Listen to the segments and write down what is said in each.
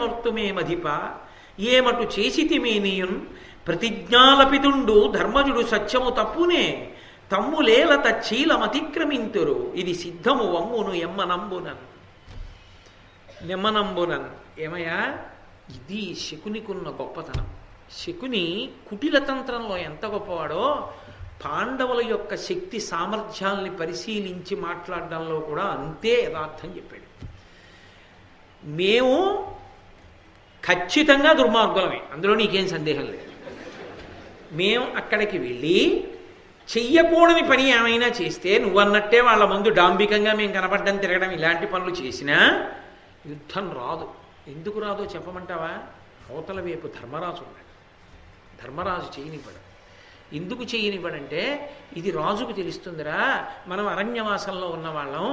నొర్తుమేమధిప ఏమటు చేసితిమే నీయున్ ప్రతిజ్ఞాలపితుండు ధర్మజుడు సత్యము తప్పునే తమ్ములేల తచ్చీలమతిక్రమింతురు ఇది సిద్ధము వమ్మును ఎమ్మనంబునన్ నెమ్మనంబునన్. ఏమయ్యా, ఇది శకునికున్న గొప్పతనం. శకుని కుటిలతంత్రంలో ఎంత గొప్పవాడో పాండవుల యొక్క శక్తి సామర్థ్యాల్ని పరిశీలించి మాట్లాడడంలో కూడా అంతే యథార్థం చెప్పాడు. మేము ఖచ్చితంగా దుర్మార్గులమే, అందులో నీకేం సందేహం లేదు. మేము అక్కడికి వెళ్ళి చెయ్యకూడని పని ఏమైనా చేస్తే నువ్వన్నట్టే వాళ్ళ ముందు డాంబికంగా మేము కనపడ్డం తిరగడం ఇలాంటి పనులు చేసినా యుద్ధం రాదు. ఎందుకు రాదో చెప్పమంటావా? అవతల వైపు ధర్మరాజు ఉన్నాడు. ధర్మరాజు చేయనివ్వడు. ఎందుకు చేయనివ్వడంటే ఇది రాజుకు తెలుస్తుందిరా, మనం అరణ్యవాసంలో ఉన్నవాళ్ళం,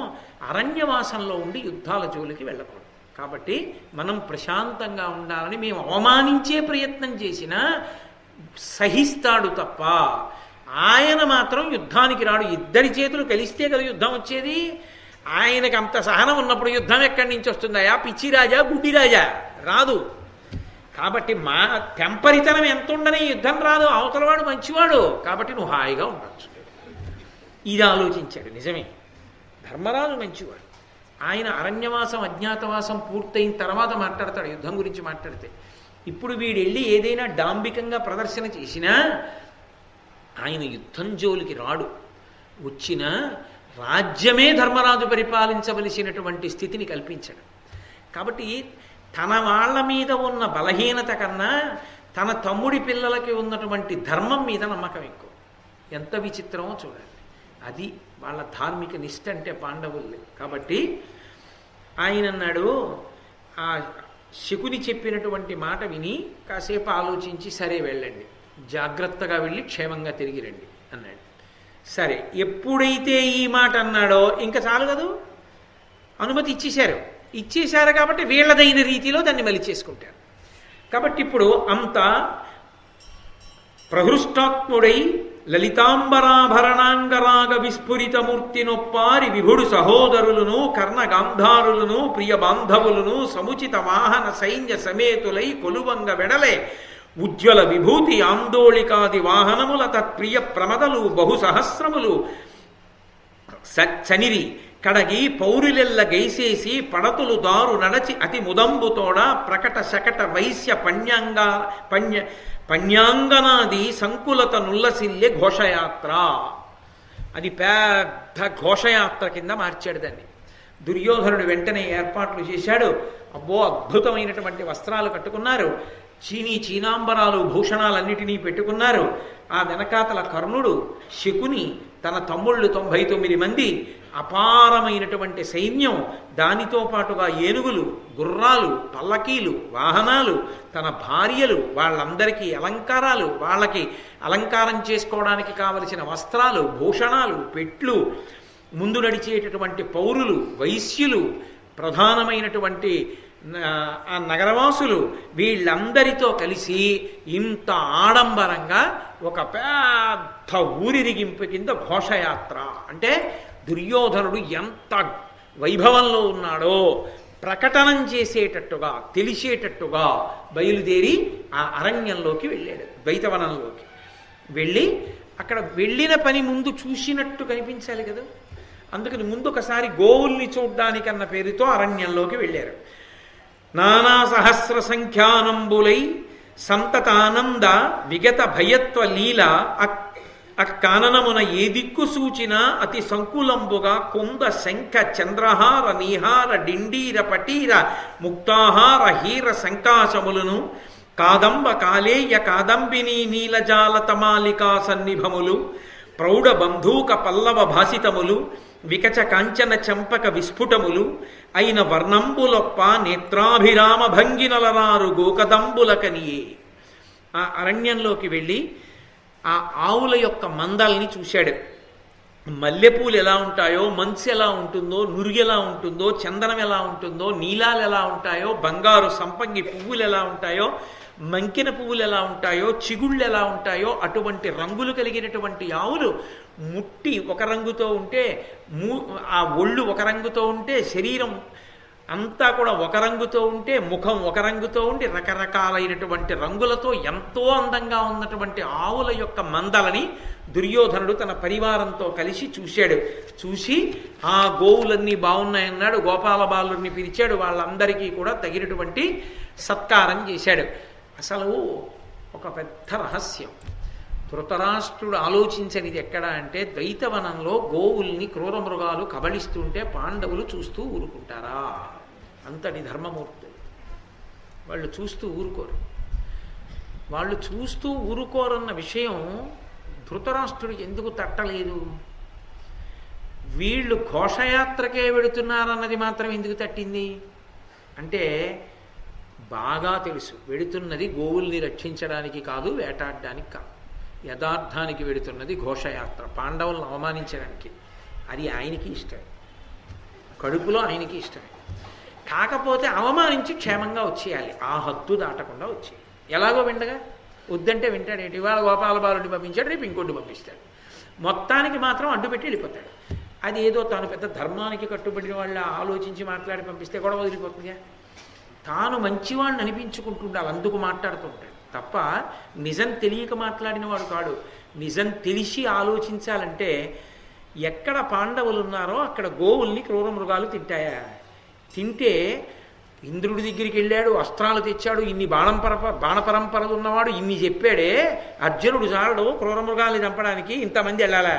అరణ్యవాసంలో ఉండి యుద్ధాల జోలికి వెళ్ళకూడదు. కాబట్టి మనం ప్రశాంతంగా ఉండాలని మేము అవమానించే ప్రయత్నం చేసినా సహిస్తాడు తప్ప ఆయన మాత్రం యుద్ధానికి రాడు. ఇద్దరి చేతులు కలిస్తే కదా యుద్ధం వచ్చేది. ఆయనకి అంత సహనం ఉన్నప్పుడు యుద్ధం ఎక్కడి నుంచి వస్తుందయా? పిచ్చిరాజా, గుడ్డిరాజా? రాదు. కాబట్టి మా తెంపరితనం ఎంత ఉండని యుద్ధం రాదు. అవతలవాడు మంచివాడు కాబట్టి నువ్వు హాయిగా ఉండొచ్చు. ఇది ఆలోచించాడు. నిజమే, ధర్మరాజు మంచివాడు. ఆయన అరణ్యవాసం అజ్ఞాతవాసం పూర్తయిన తర్వాత మాట్లాడతాడు యుద్ధం గురించి మాట్లాడితే. ఇప్పుడు వీడు వెళ్ళి ఏదైనా డాంబికంగా ప్రదర్శన చేసినా ఆయన యుద్ధం జోలికి రాడు. వచ్చిన రాజ్యమే ధర్మరాజు పరిపాలించవలసినటువంటి స్థితిని కల్పించాడు. కాబట్టి తన వాళ్ళ మీద ఉన్న బలహీనత కన్నా తన తమ్ముడి పిల్లలకి ఉన్నటువంటి ధర్మం మీద నమ్మకం ఎక్కువ. ఎంత విచిత్రమో చూడండి. అది వాళ్ళ ధార్మిక నిష్ఠ అంటే పాండవుల్ని. కాబట్టి ఆయన అన్నాడు, ఆ శకుని చెప్పినటువంటి మాట విని కాసేపు ఆలోచించి సరే వెళ్ళండి, జాగ్రత్తగా వెళ్ళి క్షేమంగా తిరిగి రండి అన్నాడు. సరే, ఎప్పుడైతే ఈ మాట అన్నాడో ఇంకా చాలు కదూ, అనుమతి ఇచ్చేశారు కాబట్టి వీళ్ళదైన రీతిలో దాన్ని మలిచేసుకుంటారు. కాబట్టి ఇప్పుడు అంత ప్రహృష్టాత్ముడై లలితాంబరాభరణాంగరాగ విస్ఫురితమూర్తి నొప్పారి విభుడు సహోదరులను కర్ణగాంధారులను ప్రియ బాంధవులను సముచిత వాహన సైన్య సమేతులై కొలువంగ వెడలే ఉజ్వల విభూతి ఆందోళికాది వాహనముల తత్ప్రియ ప్రమదలు బహుసహస్రములు చనిరి కడగి పౌరులెల్ల గైసేసి పడతులు దారు నడచి అతి ముదంబుతోడ ప్రకట శకట వైశ్య పణ్యాంగనాది సంకులత నుల్లసిల్లె ఘోషయాత్ర. అది పెద్ద ఘోషయాత్ర కింద మార్చాడు దాన్ని. దుర్యోధనుడు వెంటనే ఏర్పాట్లు చేశాడు. అబ్బో, అద్భుతమైనటువంటి వస్త్రాలు కట్టుకున్నారు, చీనాంబరాలు భూషణాలన్నిటినీ పెట్టుకున్నారు. ఆ వెనకాతల కర్ణుడు, శకుని, తన తమ్ముళ్ళు 99 మంది, అపారమైనటువంటి సైన్యం, దానితో పాటుగా ఏనుగులు, గుర్రాలు, పల్లకీలు, వాహనాలు, తన భార్యలు, వాళ్ళందరికీ అలంకారాలు, వాళ్ళకి అలంకారం చేసుకోవడానికి కావలసిన వస్త్రాలు, భూషణాలు, పెట్లు, ముందు నడిచేటటువంటి పౌరులు, వైశ్యులు, ప్రధానమైనటువంటి ఆ నగరవాసులు, వీళ్ళందరితో కలిసి ఇంత ఆడంబరంగా ఒక పెద్ద ఊరిరిగింపు కింద ఘోషయాత్ర. అంటే దుర్యోధనుడు ఎంత వైభవంలో ఉన్నాడో ప్రకటనం చేసేటట్టుగా, తెలిసేటట్టుగా బయలుదేరి ఆ అరణ్యంలోకి వెళ్ళాడు, ద్వైతవనంలోకి వెళ్ళి అక్కడ వెళ్ళిన పని ముందు చూసినట్టు కనిపించాలి కదా. అందుకని ముందు ఒకసారి గోవుల్ని చూడ్డానికన్న పేరుతో అరణ్యంలోకి వెళ్ళారు. నానా సహస్ర సంఖ్యానంబులై సంతతానంద విగత భయత్వ లీల అక్కాననమున ఏ దిక్కు సూచిన అతి సంకులంబుగా కుంద శంఖ చంద్రహార నీహార డిండీర పటీర ముక్తాహార హీర సంకాశములను కాదంబ కాలేయ కాదంబిని నీలజాల తమాలికా సన్నిభములు ప్రౌఢ బంధూక పల్లవ భాసితములు వికచ కాంచన చంపక విస్ఫుటములు అయిన వర్ణంబులొప్ప నేత్రాభిరామ భంగినలరారు గోకదంబులకనియే. ఆ అరణ్యంలోకి వెళ్ళి ఆ ఆవుల యొక్క మందల్ని చూశాడు. మల్లెపూలు ఎలా ఉంటాయో, మంచు ఎలా ఉంటుందో, నురుగు ఎలా ఉంటుందో, చందనం ఎలా ఉంటుందో, నీలాలు ఎలా ఉంటాయో, బంగారు సంపంగి పువ్వులు ఎలా ఉంటాయో, మంకిన పువ్వులు ఎలా ఉంటాయో, చిగుళ్ళు ఎలా ఉంటాయో, అటువంటి రంగులు కలిగినటువంటి ఆవులు ముట్టి ఒక రంగుతో ఉంటే, ఆ ఒళ్ళు ఒక రంగుతో ఉంటే, శరీరం అంతా కూడా ఒక రంగుతో ఉంటే, ముఖం ఒక రంగుతో ఉండి రకరకాలైనటువంటి రంగులతో ఎంతో అందంగా ఉన్నటువంటి ఆవుల యొక్క మందలని దుర్యోధనుడు తన పరివారంతో కలిసి చూశాడు. చూసి ఆ గోవులన్నీ బాగున్నాయన్నాడు. గోపాల బాలుని పిలిచాడు. వాళ్ళందరికీ కూడా తగినటువంటి సత్కారం చేశాడు. అసలు ఒక పెద్ద రహస్యం ధృతరాష్ట్రుడు ఆలోచించనిది ఎక్కడ అంటే, ద్వైతవనంలో గోవుల్ని క్రూర మృగాలు కబళిస్తుంటే పాండవులు చూస్తూ ఊరుకుంటారా? అంతటి ధర్మమూర్తులు వాళ్ళు చూస్తూ ఊరుకోరు. వాళ్ళు చూస్తూ ఊరుకోరన్న విషయం ధృతరాష్ట్రుడికి ఎందుకు తట్టలేదు? వీళ్ళు ఘోషయాత్రకే వెడుతున్నారన్నది మాత్రం ఎందుకు తట్టింది అంటే, బాగా తెలుసు వెడుతున్నది గోవుల్ని రక్షించడానికి కాదు, వేటాడడానికి కాదు. యథార్థానికి వెడుతున్నది ఘోషయాత్ర, పాండవులను అవమానించడానికి. అది ఆయనకి ఇష్టమే, కడుపులో ఆయనకి ఇష్టమే. కాకపోతే అవమానించి క్షేమంగా వచ్చేయాలి, ఆ హద్దు దాటకుండా వచ్చేయాలి. ఎలాగో విండగా వద్దంటే వింటాడేంటి? ఇవాళ గోపాల బాలుడిని పంపించాడు, రేపు ఇంకోటి పంపిస్తాడు. మొత్తానికి మాత్రం అడ్డుపెట్టి వెళ్ళిపోతాడు. అది ఏదో తాను పెద్ద ధర్మానికి కట్టుబడిన వాళ్ళ ఆలోచించి మాట్లాడి పంపిస్తే కూడా వదిలిపోతుందిగా. తాను మంచివాడిని అనిపించుకుంటుండాలి, అందుకు మాట్లాడుతుంటాడు తప్ప నిజం తెలియక మాట్లాడిన వాడు కాడు. నిజం తెలిసి ఆలోచించాలంటే, ఎక్కడ పాండవులు ఉన్నారో అక్కడ గోవుల్ని క్రూర మృగాలు తింటాయా? తింటే ఇంద్రుడి దగ్గరికి వెళ్ళాడు, అస్త్రాలు తెచ్చాడు, ఇన్ని బాణపరంపరలు ఉన్నవాడు ఇన్ని చెప్పాడే, అర్జునుడు చాలడు క్రూర మృగాల్ని చంపడానికి, ఇంతమంది వెళ్ళాలా?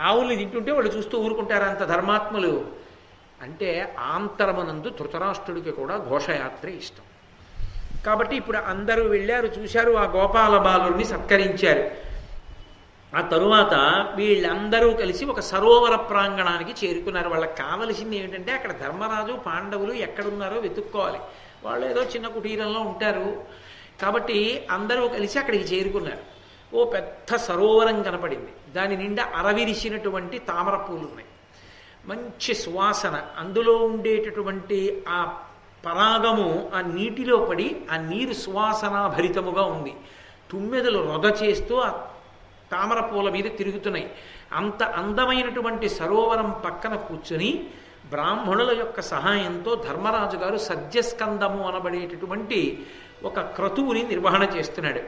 ఆవుల్ని తింటుంటే వాళ్ళు చూస్తూ ఊరుకుంటారా అంత ధర్మాత్ములు? అంటే ఆంతరమనందు ధృతరాష్ట్రుడికి కూడా ఘోషయాత్రే ఇష్టం. కాబట్టి ఇప్పుడు అందరూ వెళ్ళారు, చూశారు, ఆ గోపాల బాలుడిని సత్కరించారు. ఆ తరువాత వీళ్ళందరూ కలిసి ఒక సరోవర ప్రాంగణానికి చేరుకున్నారు. వాళ్ళకి కావలసింది ఏమిటంటే, అక్కడ ధర్మరాజు పాండవులు ఎక్కడున్నారో వెతుక్కోవాలి. వాళ్ళు ఏదో చిన్న కుటీరంలో ఉంటారు కాబట్టి అందరూ కలిసి అక్కడికి చేరుకున్నారు. ఓ పెద్ద సరోవరం కనపడింది. దాని నిండా అరవిరిసినటువంటి తామర పూలు ఉన్నాయి, మంచి సువాసన. అందులో ఉండేటటువంటి ఆ పరాగము ఆ నీటిలో పడి ఆ నీరు సువాసనాభరితముగా ఉంది. తుమ్మెదలు రొద చేస్తూ ఆ తామర పూల మీద తిరుగుతున్నాయి. అంత అందమైనటువంటి సరోవరం పక్కన కూర్చుని బ్రాహ్మణుల యొక్క సహాయంతో ధర్మరాజు గారు సద్యస్కందము అనబడేటటువంటి ఒక క్రతువుని నిర్వహణ చేస్తున్నాడు.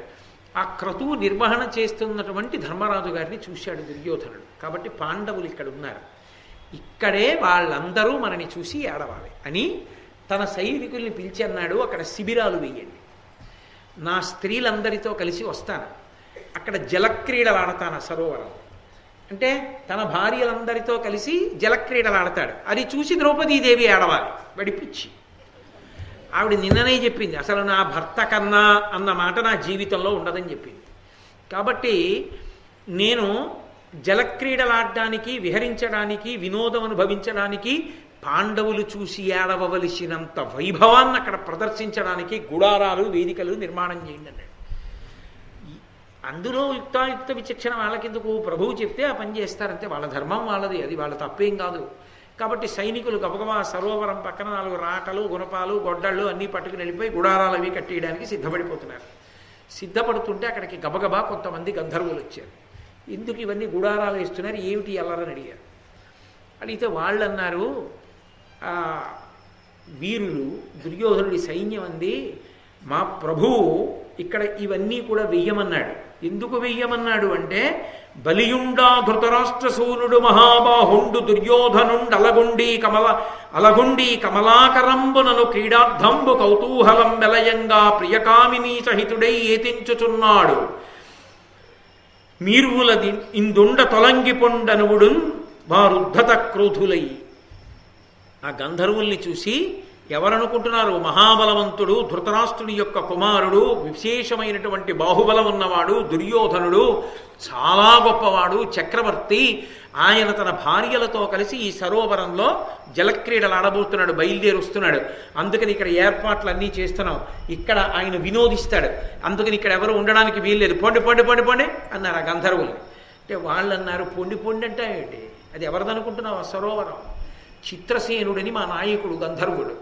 ఆ క్రతువు నిర్వహణ చేస్తున్నటువంటి ధర్మరాజు గారిని చూశాడు దుర్యోధనుడు. కాబట్టి పాండవులు ఇక్కడ ఉన్నారు, ఇక్కడే వాళ్ళందరూ మనని చూసి ఏడవాలి అని తన సైనికుల్ని పిలిచి అన్నాడు, అక్కడ శిబిరాలు వేయండి, నా స్త్రీలందరితో కలిసి వస్తాను, అక్కడ జలక్రీడలు ఆడతాను. సరోవరం అంటే తన భార్యలందరితో కలిసి జలక్రీడలు ఆడతాడు. అది చూసి ద్రౌపదీదేవి ఏడవాలి, వడిపిచ్చి. ఆవిడ నిన్ననే చెప్పింది, అసలు నా భర్త కన్నా అన్న మాట నా జీవితంలో ఉండదని చెప్పింది. కాబట్టి నేను జలక్రీడలాడడానికి, విహరించడానికి, వినోదం అనుభవించడానికి, పాండవులు చూసి ఏడవలసినంత వైభవాన్ని అక్కడ ప్రదర్శించడానికి గుడారాలు, వేదికలు నిర్మాణం చేయండి అన్నాడు. అందులో యుక్తాయుక్త విచక్షణ వాళ్ళకెందుకు? ప్రభువు చెప్తే ఆ పని చేస్తారంతే, వాళ్ళ ధర్మం వాళ్ళది, అది వాళ్ళ తప్పేం కాదు. కాబట్టి సైనికులు గబగబా సరోవరం పక్కన 4 రాటలు, గుణపాలు, గొడ్డళ్ళు అన్నీ పట్టుకుని వెళ్ళిపోయి గుడారాలు అవి కట్టేయడానికి సిద్ధపడిపోతున్నారు. సిద్ధపడుతుంటే అక్కడికి గబగబా కొంతమంది గంధర్వులు వచ్చారు. ఎందుకు ఇవన్నీ గుడారాలు వేస్తున్నారు, ఏమిటి అల్లరని అడిగారు. అడిగితే వాళ్ళు అన్నారు, వీరులు దుర్యోధనుడి సైన్యం అంది, మా ప్రభువు ఇక్కడ ఇవన్నీ కూడా వెయ్యమన్నాడు. ఎందుకు వెయ్యమన్నాడు అంటే, బలియుండా ధృతరాష్ట్ర సూనుడు మహాబాహుండు దుర్యోధనుండు అలగుండి కమలాకరంబునను క్రీడార్థంబు కౌతూహలం వెలయంగా ప్రియకామినీ సహితుడై ఏతించుచున్నాడు. మీర్వులది ఇందుండ తొలంగి పొండనువుడున్ వారుద్ధత క్రోధులై. ఆ గంధర్వుల్ని చూసి ఎవరనుకుంటున్నారు? మహాబలవంతుడు, ధృతరాష్ట్రుని యొక్క కుమారుడు, విశేషమైనటువంటి బాహుబలం ఉన్నవాడు దుర్యోధనుడు, చాలా గొప్పవాడు, చక్రవర్తి. ఆయన తన భార్యలతో కలిసి ఈ సరోవరంలో జలక్రీడలు ఆడబోతున్నాడు, బయలుదేరి వస్తున్నాడు. అందుకని ఇక్కడ ఏర్పాట్లన్నీ చేస్తున్నాం, ఇక్కడ ఆయన వినోదిస్తాడు, అందుకని ఇక్కడ ఎవరు ఉండడానికి వీల్లేదు, పొండి పొండి పొండి పొండి అన్నారు ఆ గంధర్వులు. అంటే వాళ్ళు అన్నారు, పొండి పొండి అంటే ఏంటి, అది ఎవరిదనుకుంటున్నావు? ఆ సరోవరం చిత్రసేనుడని మా నాయకుడు గంధర్వుడు,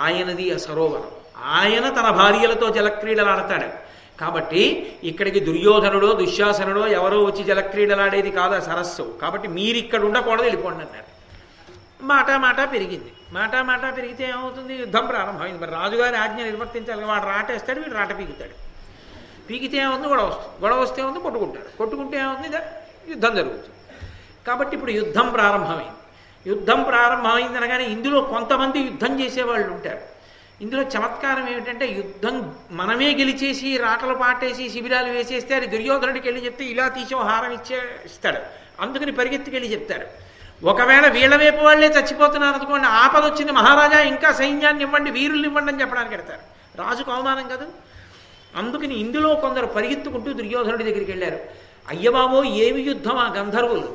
ఆయనది ఆ సరోవరం. ఆయన తన భార్యలతో జలక్రీడలు ఆడతాడు. కాబట్టి ఇక్కడికి దుర్యోధనుడో దుశ్శాసనుడో ఎవరో వచ్చి జలక్రీడలాడేది కాదు ఆ సరస్సు. కాబట్టి మీరు ఇక్కడ ఉండకూడదు, వెళ్ళిపోండి అన్నారు. మాట పెరిగింది. మాట పెరిగితే ఏమవుతుంది? యుద్ధం ప్రారంభమైంది. మరి రాజుగారి ఆజ్ఞ నిర్వర్తించాలి. వాడు రాటేస్తాడు, వీడు రాట పీకుతాడు. పీకితే ఏమవుతుంది? గొడవ వస్తుంది. గొడవ వస్తే ఏమవుతుంది? కొట్టుకుంటాడు. కొట్టుకుంటే ఏమవుతుంది? యుద్ధం జరుగుతుంది. కాబట్టి ఇప్పుడు యుద్ధం ప్రారంభమైంది. యుద్ధం ప్రారంభమైంది అనగానే ఇందులో కొంతమంది యుద్ధం చేసేవాళ్ళు ఉంటారు. ఇందులో చమత్కారం ఏమిటంటే యుద్ధం మనమే గెలిచేసి రాటలు పాటేసి శిబిరాలు వేసేస్తే అది దుర్యోధనుడికి వెళ్ళి చెప్తే ఇలా తీసి హారం ఇస్తాడు. అందుకని పరిగెత్తుకెళ్ళి చెప్తాడు. ఒకవేళ వీళ్ళ వైపు వాళ్ళే చచ్చిపోతున్నారు అనుకోండి, ఆపద వచ్చింది, మహారాజా ఇంకా సైన్యాన్ని ఇవ్వండి, వీరుల్ని ఇవ్వండి అని చెప్పడానికి పెడతారు. రాజుకు అవమానం కదా. అందుకని ఇందులో కొందరు పరిగెత్తుకుంటూ దుర్యోధనుడి దగ్గరికి వెళ్ళారు. అయ్యబాబో ఏమి యుద్ధం! ఆ గంధర్వులు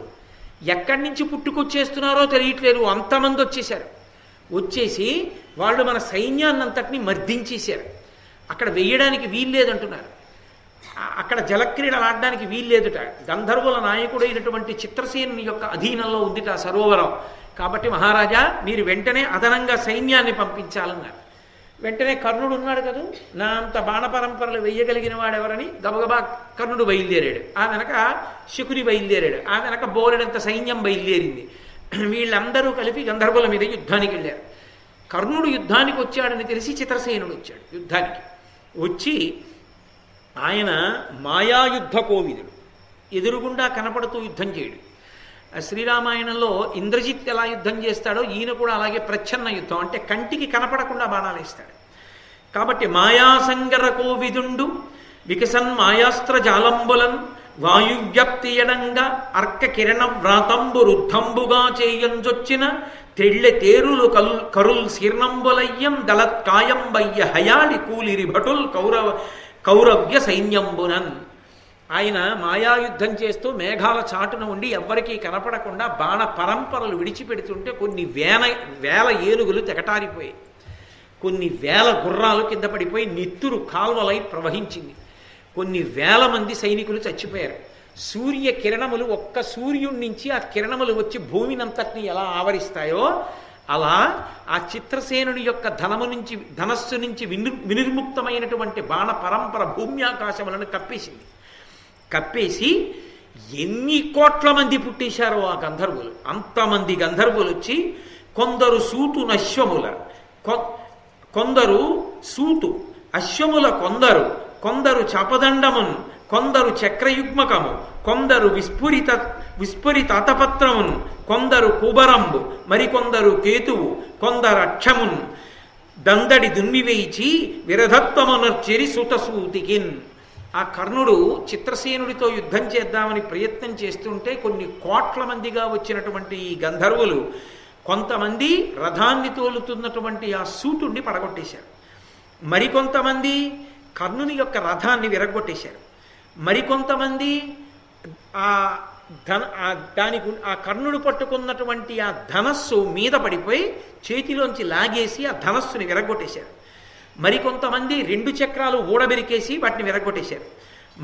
ఎక్కడి నుంచి పుట్టుకొచ్చేస్తున్నారో తెలియట్లేదు, అంతమంది వచ్చేశారు. వచ్చేసి వాళ్ళు మన సైన్యాన్నంతటినీ మర్దించేశారు. అక్కడ వెయ్యడానికి వీల్లేదంటున్నారు. అక్కడ జలక్రీడలు ఆడడానికి వీల్లేదుట. గంధర్వుల నాయకుడైనటువంటి చిత్రసేనుని యొక్క అధీనంలో ఉందిట సరోవరం. కాబట్టి మహారాజా మీరు వెంటనే అదనంగా సైన్యాన్ని పంపించాలన్నారు. వెంటనే కర్ణుడు ఉన్నాడు కదా, నా అంత బాణపరంపరలు వెయ్యగలిగిన వాడెవరని గబగబా కర్ణుడు బయలుదేరాడు. ఆ వెనక శకుని బయలుదేరాడు. ఆ వెనక బోలెడంత సైన్యం బయలుదేరింది. వీళ్ళందరూ కలిపి గంధర్వుల మీద యుద్ధానికి వెళ్ళారు. కర్ణుడు యుద్ధానికి వచ్చాడని తెలిసి చిత్రసేనుడు వచ్చాడు యుద్ధానికి. వచ్చి ఆయన మాయాయుద్ధ కోవిదుడు, ఎదురుగుండా కనపడుతూ యుద్ధం చేయడు. శ్రీరామాయణంలో ఇంద్రజిత్ ఎలా యుద్ధం చేస్తాడో ఈయన కూడా అలాగే ప్రచ్ఛన్న యుద్ధం, అంటే కంటికి కనపడకుండా బాణాలు వేస్తాడు. కాబట్టి మాయాసంగర కోవిదుండు వికసన్ మాయాస్త్ర జాలంబులన్ వాయువ్యాప్తియడంగా అర్క కిరణ వ్రాతంబు రుద్ధంబుగా చేయంజొచ్చిన తెళ్ళె తేరులు కరుల్ శీర్ణంబులయ్యం దళత్కాయంబయ్య హయాడి కూలిరి భటుల్ కౌరవ్య సైన్యంబునన్. ఆయన మాయాయుద్ధం చేస్తూ మేఘాల చాటున ఉండి ఎవ్వరికీ కనపడకుండా బాణ పరంపరలు విడిచిపెడుతుంటే కొన్ని వేల ఏనుగులు తెగటారిపోయాయి. కొన్ని వేల గుర్రాలు కింద పడిపోయి నెత్తురు కాల్వలై ప్రవహించింది. కొన్ని వేల మంది సైనికులు చచ్చిపోయారు. సూర్య కిరణములు ఒక్క సూర్యుడి నుంచి ఆ కిరణములు వచ్చి భూమినంతటిని ఎలా ఆవరిస్తాయో అలా ఆ చిత్రసేనుని యొక్క ధనస్సు నుంచి వినిర్ముక్తమైనటువంటి బాణ పరంపర భూమ్యాకాశములను కప్పేసింది. కప్పేసి ఎన్ని కోట్ల మంది పుట్టేశారో ఆ గంధర్వులు. అంతమంది గంధర్వులు వచ్చి కొందరు సూటు నశ్వముల, కొందరు సూటు అశ్వముల, కొందరు చపదండమును, కొందరు చక్రయుగ్మకము, కొందరు విస్ఫురిత అతపత్రమును, కొందరు కుబరంబు, మరికొందరు కేతువు, కొందరు అక్షమున్ దందడి దున్మివేయిచి విరధత్వమునర్చిరి సుతసూతికిన్. ఆ కర్ణుడు చిత్రసేనుడితో యుద్ధం చేద్దామని ప్రయత్నం చేస్తుంటే కొన్ని కోట్ల మందిగా వచ్చినటువంటి ఈ గంధర్వులు కొంతమంది రథాన్ని తోలుతున్నటువంటి ఆ సూతుడిని పడగొట్టేశారు. మరికొంతమంది కర్ణుని యొక్క రథాన్ని విరగొట్టేశారు. మరికొంతమంది ఆ కర్ణుడు పట్టుకున్నటువంటి ఆ ధనస్సు మీద పడిపోయి చేతిలోంచి లాగేసి ఆ ధనస్సుని విరగొట్టేశారు. మరికొంతమంది 2 చక్రాలు ఊడబెరికేసి వాటిని విరగొట్టేశారు.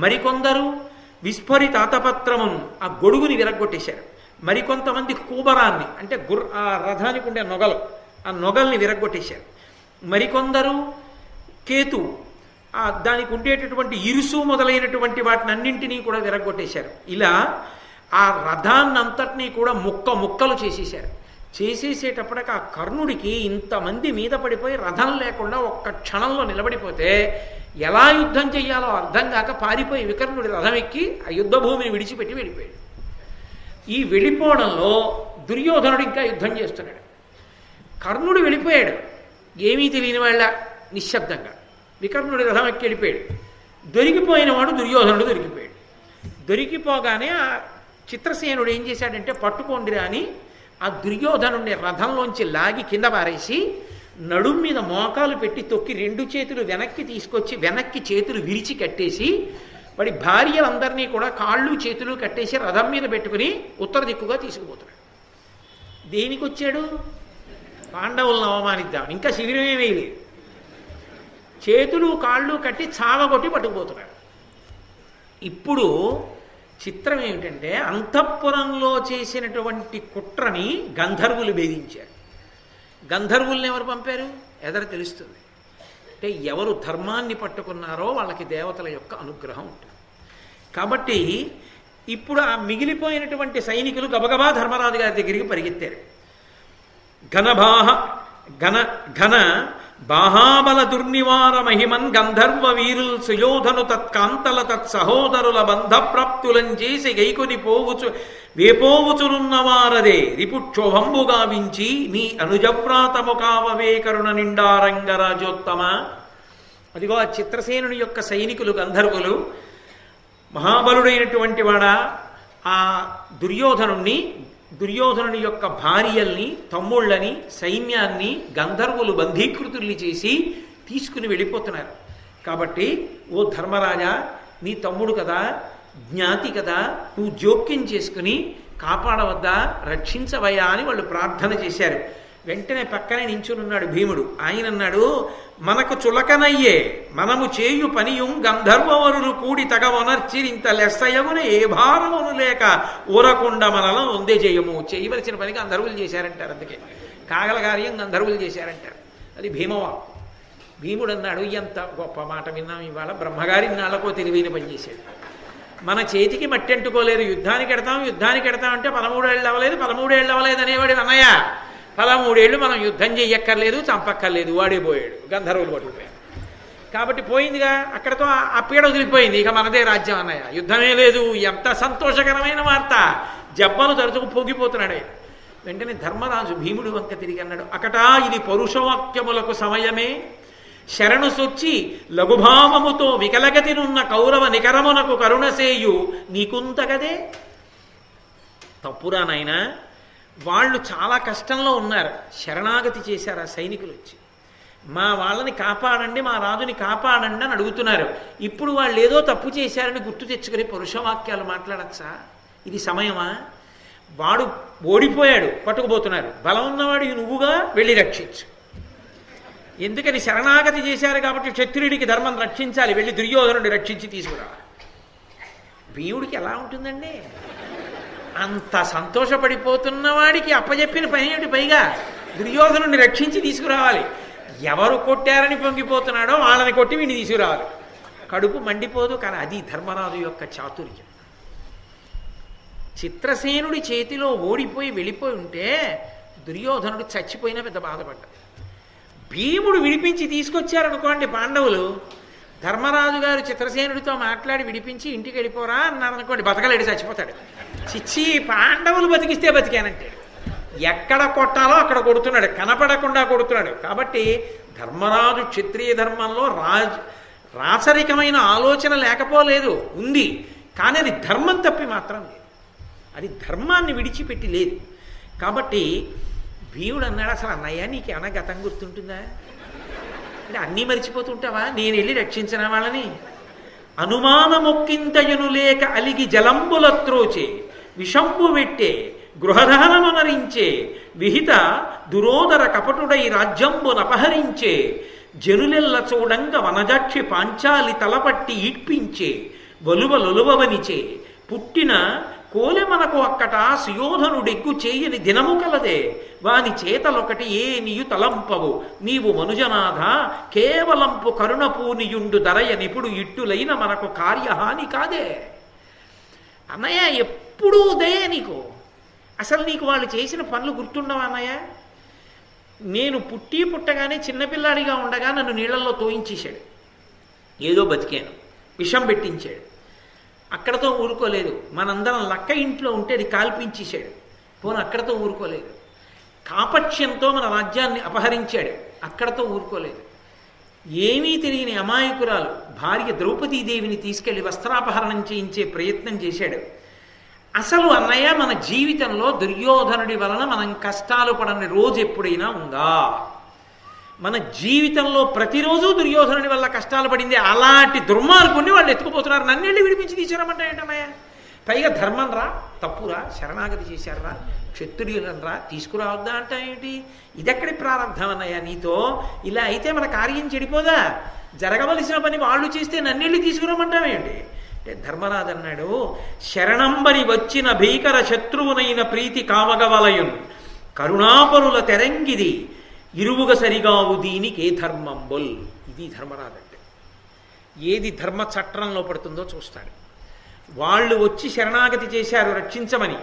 మరికొందరు విస్ఫోరిత ఆతపత్రమును, ఆ గొడుగుని విరగొట్టేశారు. మరికొంతమంది కూబరాన్ని, అంటే ఆ రథానికి ఉండే నొగలు, ఆ నొగల్ని విరగొట్టేశారు. మరికొందరు కేతు, దానికి ఉండేటటువంటి ఇరుసు మొదలైనటువంటి వాటిని అన్నింటినీ కూడా విరగొట్టేశారు. ఇలా ఆ రథాన్నంతటినీ కూడా ముక్కలు చేసేశారు. చేసేసేటప్పటికి ఆ కర్ణుడికి ఇంతమంది మీద పడిపోయి రథం లేకుండా ఒక్క క్షణంలో నిలబడిపోతే ఎలా యుద్ధం చెయ్యాలో అర్థం కాక పారిపోయి వికర్ణుడి రథం ఎక్కి ఆ యుద్ధ భూమిని విడిచిపెట్టి వెళ్ళిపోయాడు. ఈ వెళ్ళిపోవడంలో దుర్యోధనుడు ఇంకా యుద్ధం చేస్తున్నాడు. కర్ణుడు వెళ్ళిపోయాడు ఏమీ తెలియని వాళ్ళ నిశ్శబ్దంగా. వికర్ణుడి రథం ఎక్కి వెళ్ళిపోయాడు. దొరికిపోయిన వాడు దుర్యోధనుడు దొరికిపోయాడు. దొరికిపోగానే ఆ చిత్రసేనుడు ఏం చేశాడంటే పట్టుకోండిరా అని ఆ దుర్యోధనుడిని రథంలోంచి లాగి కింద పారేసి నడుం మీద మోకాలు పెట్టి తొక్కి 2 చేతులు వెనక్కి తీసుకొచ్చి వెనక్కి చేతులు విరిచి కట్టేసి వాడి భార్యలందరినీ కూడా కాళ్ళు చేతులు కట్టేసి రథం మీద పెట్టుకుని ఉత్తర దిక్కుగా తీసుకుపోతున్నాడు. దేనికి వచ్చాడు? పాండవులను అవమానిద్దాం. ఇంకా శిబిరమే వేయలేదు. చేతులు కాళ్ళు కట్టి చావగొట్టి పట్టుకుపోతున్నాడు. ఇప్పుడు చిత్రం ఏమిటంటే అంతఃపురంలో చేసినటువంటి కుట్రని గంధర్వులు భేదించారు. గంధర్వుల్ని ఎవరు పంపారు? ఎదర తెలుస్తుంది. అంటే ఎవరు ధర్మాన్ని పట్టుకున్నారో వాళ్ళకి దేవతల యొక్క అనుగ్రహం ఉంటుంది. కాబట్టి ఇప్పుడు ఆ మిగిలిపోయినటువంటి సైనికులు గబగబా ధర్మరాజు గారి దగ్గరికి పరిగెత్తారు. ఘనబాహ ఘన ఘన బాహాబల దుర్నివార మహిమన్ గంధర్వ వీరుల్ సుయోధను తత్కాంతల తత్సహోదరుల బంధప్రాప్తులం చేసి గైకొని వేపోవుచునున్నవారదే రిపుక్షోభంబు గావించి నీ అనుజవ్రాతము కావవే కరుణ నిండారంగరాజోత్తమ. అదిగో ఆ చిత్రసేనుని యొక్క సైనికులు గంధర్వులు మహాబలుడైనటువంటి వాడా ఆ దుర్యోధనుని యొక్క భార్యల్ని, తమ్ముళ్ళని, సైన్యాన్ని గంధర్వులు బంధీకృతుల్ని చేసి తీసుకుని వెళ్ళిపోతున్నారు. కాబట్టి ఓ ధర్మరాజా, నీ తమ్ముడు కదా, జ్ఞాతి కదా, నువ్వు జోక్యం చేసుకుని కాపాడవద్దా, రక్షించవయ్యా అని వాళ్ళు ప్రార్థన చేశారు. వెంటనే పక్కనే నించునున్నాడు భీముడు. ఆయన అన్నాడు, మనకు చులకనయ్యే మనము చేయు పనియుం గంధర్వవరులు కూడి తగవనర్చిరింత లెస్సయమును ఏ భారమును లేక ఊరకుండా మనలను ఉందే చేయము. చేయవలసిన పని గంధర్వులు చేశారంటారు. అందుకే కాగల కార్యం గంధర్వులు చేశారంటారు. అది భీమవాక్కు. భీముడు అన్నాడు, ఎంత గొప్ప మాట విన్నాం ఇవాళ. బ్రహ్మగారి నాళ్ళకో తెలివైన పని చేశాడు. మన చేతికి మట్టి అంటుకోలేదు, యుద్ధానికి ఎడతాం అంటే 13 ఏళ్ళు అవ్వలేదు, 13 ఏళ్ళు అవ్వలేదు అనేవాడు అన్నయ్య. 13 ఏళ్ళు మనం యుద్ధం చెయ్యక్కర్లేదు, చంపక్కర్లేదు, వాడే పోయాడు, గంధర్వులు పట్టుకుపోయాడు. కాబట్టి పోయిందిగా, అక్కడతో ఆ పీడ వదిలిపోయింది. ఇక మనదే రాజ్యం అన్నయ్య, యుద్ధమే లేదు. ఎంత సంతోషకరమైన వార్త. జబ్బలు తరచుకు పొంగిపోతున్నాడు. వెంటనే ధర్మరాజు భీముడు వంక తిరిగి అన్నాడు, అకటా ఇది పౌరుషవాక్యములకు సమయమే, శరణు సొచ్చి లఘుభావముతో వికలగతినున్న కౌరవ నికరమునకు కరుణసేయు నీకుంతగదే. తప్పురా నాయనా, వాళ్ళు చాలా కష్టంలో ఉన్నారు, శరణాగతి చేశారు ఆ సైనికులు వచ్చి. మా వాళ్ళని కాపాడండి, మా రాజుని కాపాడండి అని అడుగుతున్నారు. ఇప్పుడు వాళ్ళు ఏదో తప్పు చేశారని గుర్తు తెచ్చుకొని పురుషవాక్యాలు మాట్లాడచ్చా? ఇది సమయమా? వాడు ఓడిపోయాడు, పట్టుకుపోతున్నారు. బలం ఉన్నవాడు నువ్వుగా వెళ్ళి రక్షించు. ఎందుకని? శరణాగతి చేశారు కాబట్టి క్షత్రియుడికి ధర్మం రక్షించాలి, వెళ్ళి దుర్యోధనుడిని రక్షించి తీసుకురావాలి. భీముడికి ఎలా ఉంటుందండి? అంత సంతోషపడిపోతున్న వాడికి అప్పచెప్పిన పని ఏమిటి? పైగా దుర్యోధనుడిని రక్షించి తీసుకురావాలి. ఎవరు కొట్టారని పొంగిపోతున్నాడో వాళ్ళని కొట్టి వీడిని తీసుకురావాలి. కడుపు మండిపోదు. కానీ అది ధర్మరాజు యొక్క చాతుర్యం. చిత్రసేనుడి చేతిలో ఓడిపోయి వెళ్ళిపోయి ఉంటే దుర్యోధనుడు చచ్చిపోయినా పెద్ద బాధపడ్డాడు. భీముడు విడిపించి తీసుకొచ్చారనుకోండి పాండవులు, ధర్మరాజు గారు చిత్రసేనుడితో మాట్లాడి విడిపించి ఇంటికి వెళ్ళిపోరా అన్నారనుకోండి, బతకలేడు, చచ్చిపోతాడు. చిచ్చి, పాండవులు బతికిస్తే బతికానంటాడు. ఎక్కడ కొట్టాలో అక్కడ కొడుతున్నాడు, కనపడకుండా కొడుతున్నాడు. కాబట్టి ధర్మరాజు క్షత్రియ ధర్మంలో రాచరికమైన ఆలోచన లేకపోలేదు, ఉంది. కానీ అది ధర్మం తప్పి మాత్రం లేదు, అది ధర్మాన్ని విడిచిపెట్టి లేదు. కాబట్టి భీముడు అన్నాడు, అసలు అన్నయ్య నీకు ఏమైనా గతం గుర్తుంటుందా? అంటే అన్నీ మరిచిపోతుంటావా? నేను వెళ్ళి రక్షించిన వాళ్ళని. అనుమానమొక్కింతయును లేక అలిగి జలంబులత్రోచే విషంబు పెట్టే గృహదహనమనరించే విహిత దురోదర కపటుడై రాజ్యంబునపహరించే జనులెల్ల చూడంగ వనజాక్షి పాంచాలి తలపట్టి ఈడ్పించే వలువలొలువనిచే పుట్టిన కోలె మనకు అక్కట సుయోధనుడెగ్గు చేయని దినము కలదే వాని చేతలొకటి ఏ నీయు తలంపవు నీవు మనుజనాథ కేవలంపు కరుణపూనియుండు దరయనిపుడు ఇట్టులైన మనకు కార్యహాని కాదే. అన్నయ్య ఎప్పుడూ దయ నీకు. అసలు నీకు వాళ్ళు చేసిన పనులు గుర్తుండవా అన్నయ్య? నేను పుట్టగానే చిన్నపిల్లాడిగా ఉండగా నన్ను నీళ్లలో తోయించేశాడు, ఏదో బతికాను, విషం పెట్టించాడు. అక్కడతో ఊరుకోలేదు. మనందరం లక్క ఇంట్లో ఉంటే అది కాల్పించేశాడు. పోను అక్కడతో ఊరుకోలేదు. కాపక్ష్యంతో మన రాజ్యాన్ని అపహరించాడు, అక్కడతో ఊరుకోలేదు. ఏమీ తెలియని అమాయకురాలు భార్య ద్రౌపదీదేవిని తీసుకెళ్లి వస్త్రాపహరణం చేయించే ప్రయత్నం చేశాడు. అసలు అన్నయ్య, మన జీవితంలో దుర్యోధనుడి వలన మనం కష్టాలు పడని రోజు ఎప్పుడైనా ఉందా? మన జీవితంలో ప్రతిరోజు దుర్యోధనుడి వల్ల కష్టాలు పడింది. అలాంటి దుర్మార్గుణ్ణి వాళ్ళు ఎత్తుకుపోతున్నారు. నన్నెళ్ళి విడిపించి తీసారమంటే ఏంటన్నయ్య? పైగా ధర్మం రా, తప్పురా, శరణాగతి చేశారా, క్షత్రియులనరా, తీసుకురావద్దా అంటే ఏంటి? ఇదెక్కడి ప్రారంభం అన్నయ్య నీతో? ఇలా అయితే మన కార్యం చెడిపోదా? జరగవలసిన పని వాళ్ళు చేస్తే నన్నెళ్ళి తీసుకురామంటావేంటి అంటే ధర్మరాజు అన్నాడు, శరణంబరి వచ్చిన భీకర శత్రువునైన ప్రీతి కామగవలయున్ కరుణాపరుల తెరంగిది ఇరువుగ సరిగావు దీనికే ధర్మంబుల్. ఇది ధర్మరాజు అంటే. ఏది ధర్మ చట్రంలో పడుతుందో చూస్తాడు. వాళ్ళు వచ్చి శరణాగతి చేశారు రక్షించమని.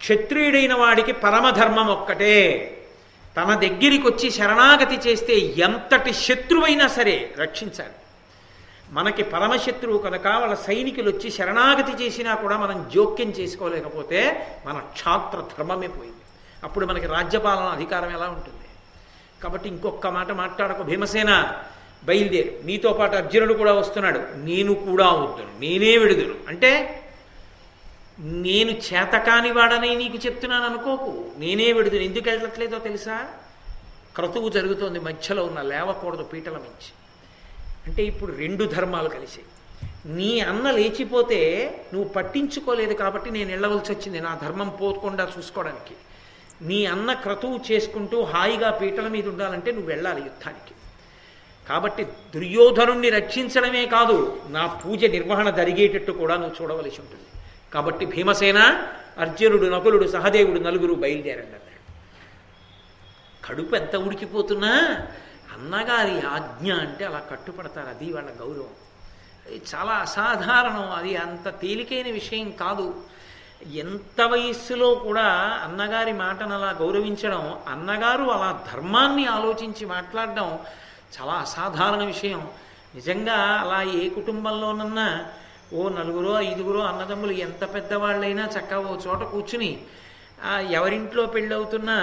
క్షత్రియుడైన వాడికి పరమధర్మం ఒక్కటే, తన దగ్గరికి వచ్చి శరణాగతి చేస్తే ఎంతటి శత్రువైనా సరే రక్షించాలి. మనకి పరమశత్రువు కనుక వాళ్ళ సైనికులు వచ్చి శరణాగతి చేసినా కూడా మనం జోక్యం చేసుకోలేకపోతే మన క్షాత్ర ధర్మమే పోయింది. అప్పుడు మనకి రాజ్యపాలన అధికారం ఎలా ఉంటుంది? కాబట్టి ఇంకొక మాట మాట్లాడకు భీమసేన, బయలుదేరు, నీతో పాటు అర్జునుడు కూడా వస్తున్నాడు, నేను కూడా వద్దును, నేనే విడుదును అంటే నేను చేతకాని వాడని నీకు చెప్తున్నాను అనుకోకు, నేనే విడుదును. ఎందుకు వెళ్ళట్లేదో తెలుసా? క్రతువు జరుగుతోంది, మధ్యలో ఉన్న లేవకూడదు పీటల మించి. అంటే ఇప్పుడు రెండు ధర్మాలు కలిసి, నీ అన్న లేచిపోతే నువ్వు పట్టించుకోలేదు కాబట్టి నేను వెళ్ళవలసి వచ్చింది నా ధర్మం పోకుండా చూసుకోవడానికి. నీ అన్న క్రతువు చేసుకుంటూ హాయిగా పీటల మీద ఉండాలంటే నువ్వు వెళ్ళాలి యుద్ధానికి. కాబట్టి దుర్యోధనుణ్ణి రక్షించడమే కాదు, నా పూజ నిర్వహణ జరిగేటట్టు కూడా నువ్వు చూడవలసి ఉంటుంది. కాబట్టి భీమసేన, అర్జునుడు, నకులుడు, సహదేవుడు నలుగురు బయలుదేరండి అన్నాడు. కడుపు ఎంత ఉడికిపోతున్నా అన్నగారి ఆజ్ఞ అంటే అలా కట్టుపడతారు, అది వాళ్ళ గౌరవం. అది చాలా అసాధారణం, అది అంత తేలికైన విషయం కాదు. ఎంత వయస్సులో కూడా అన్నగారి మాటను అలా గౌరవించడం, అన్నగారు అలా ధర్మాన్ని ఆలోచించి మాట్లాడడం చాలా అసాధారణ విషయం. నిజంగా అలా ఏ కుటుంబంలోనన్నా ఓ నలుగురో ఐదుగురో అన్నదమ్ములు ఎంత పెద్దవాళ్ళైనా చక్కగా ఓ చోట కూర్చుని ఎవరింట్లో పెళ్ళవుతున్నా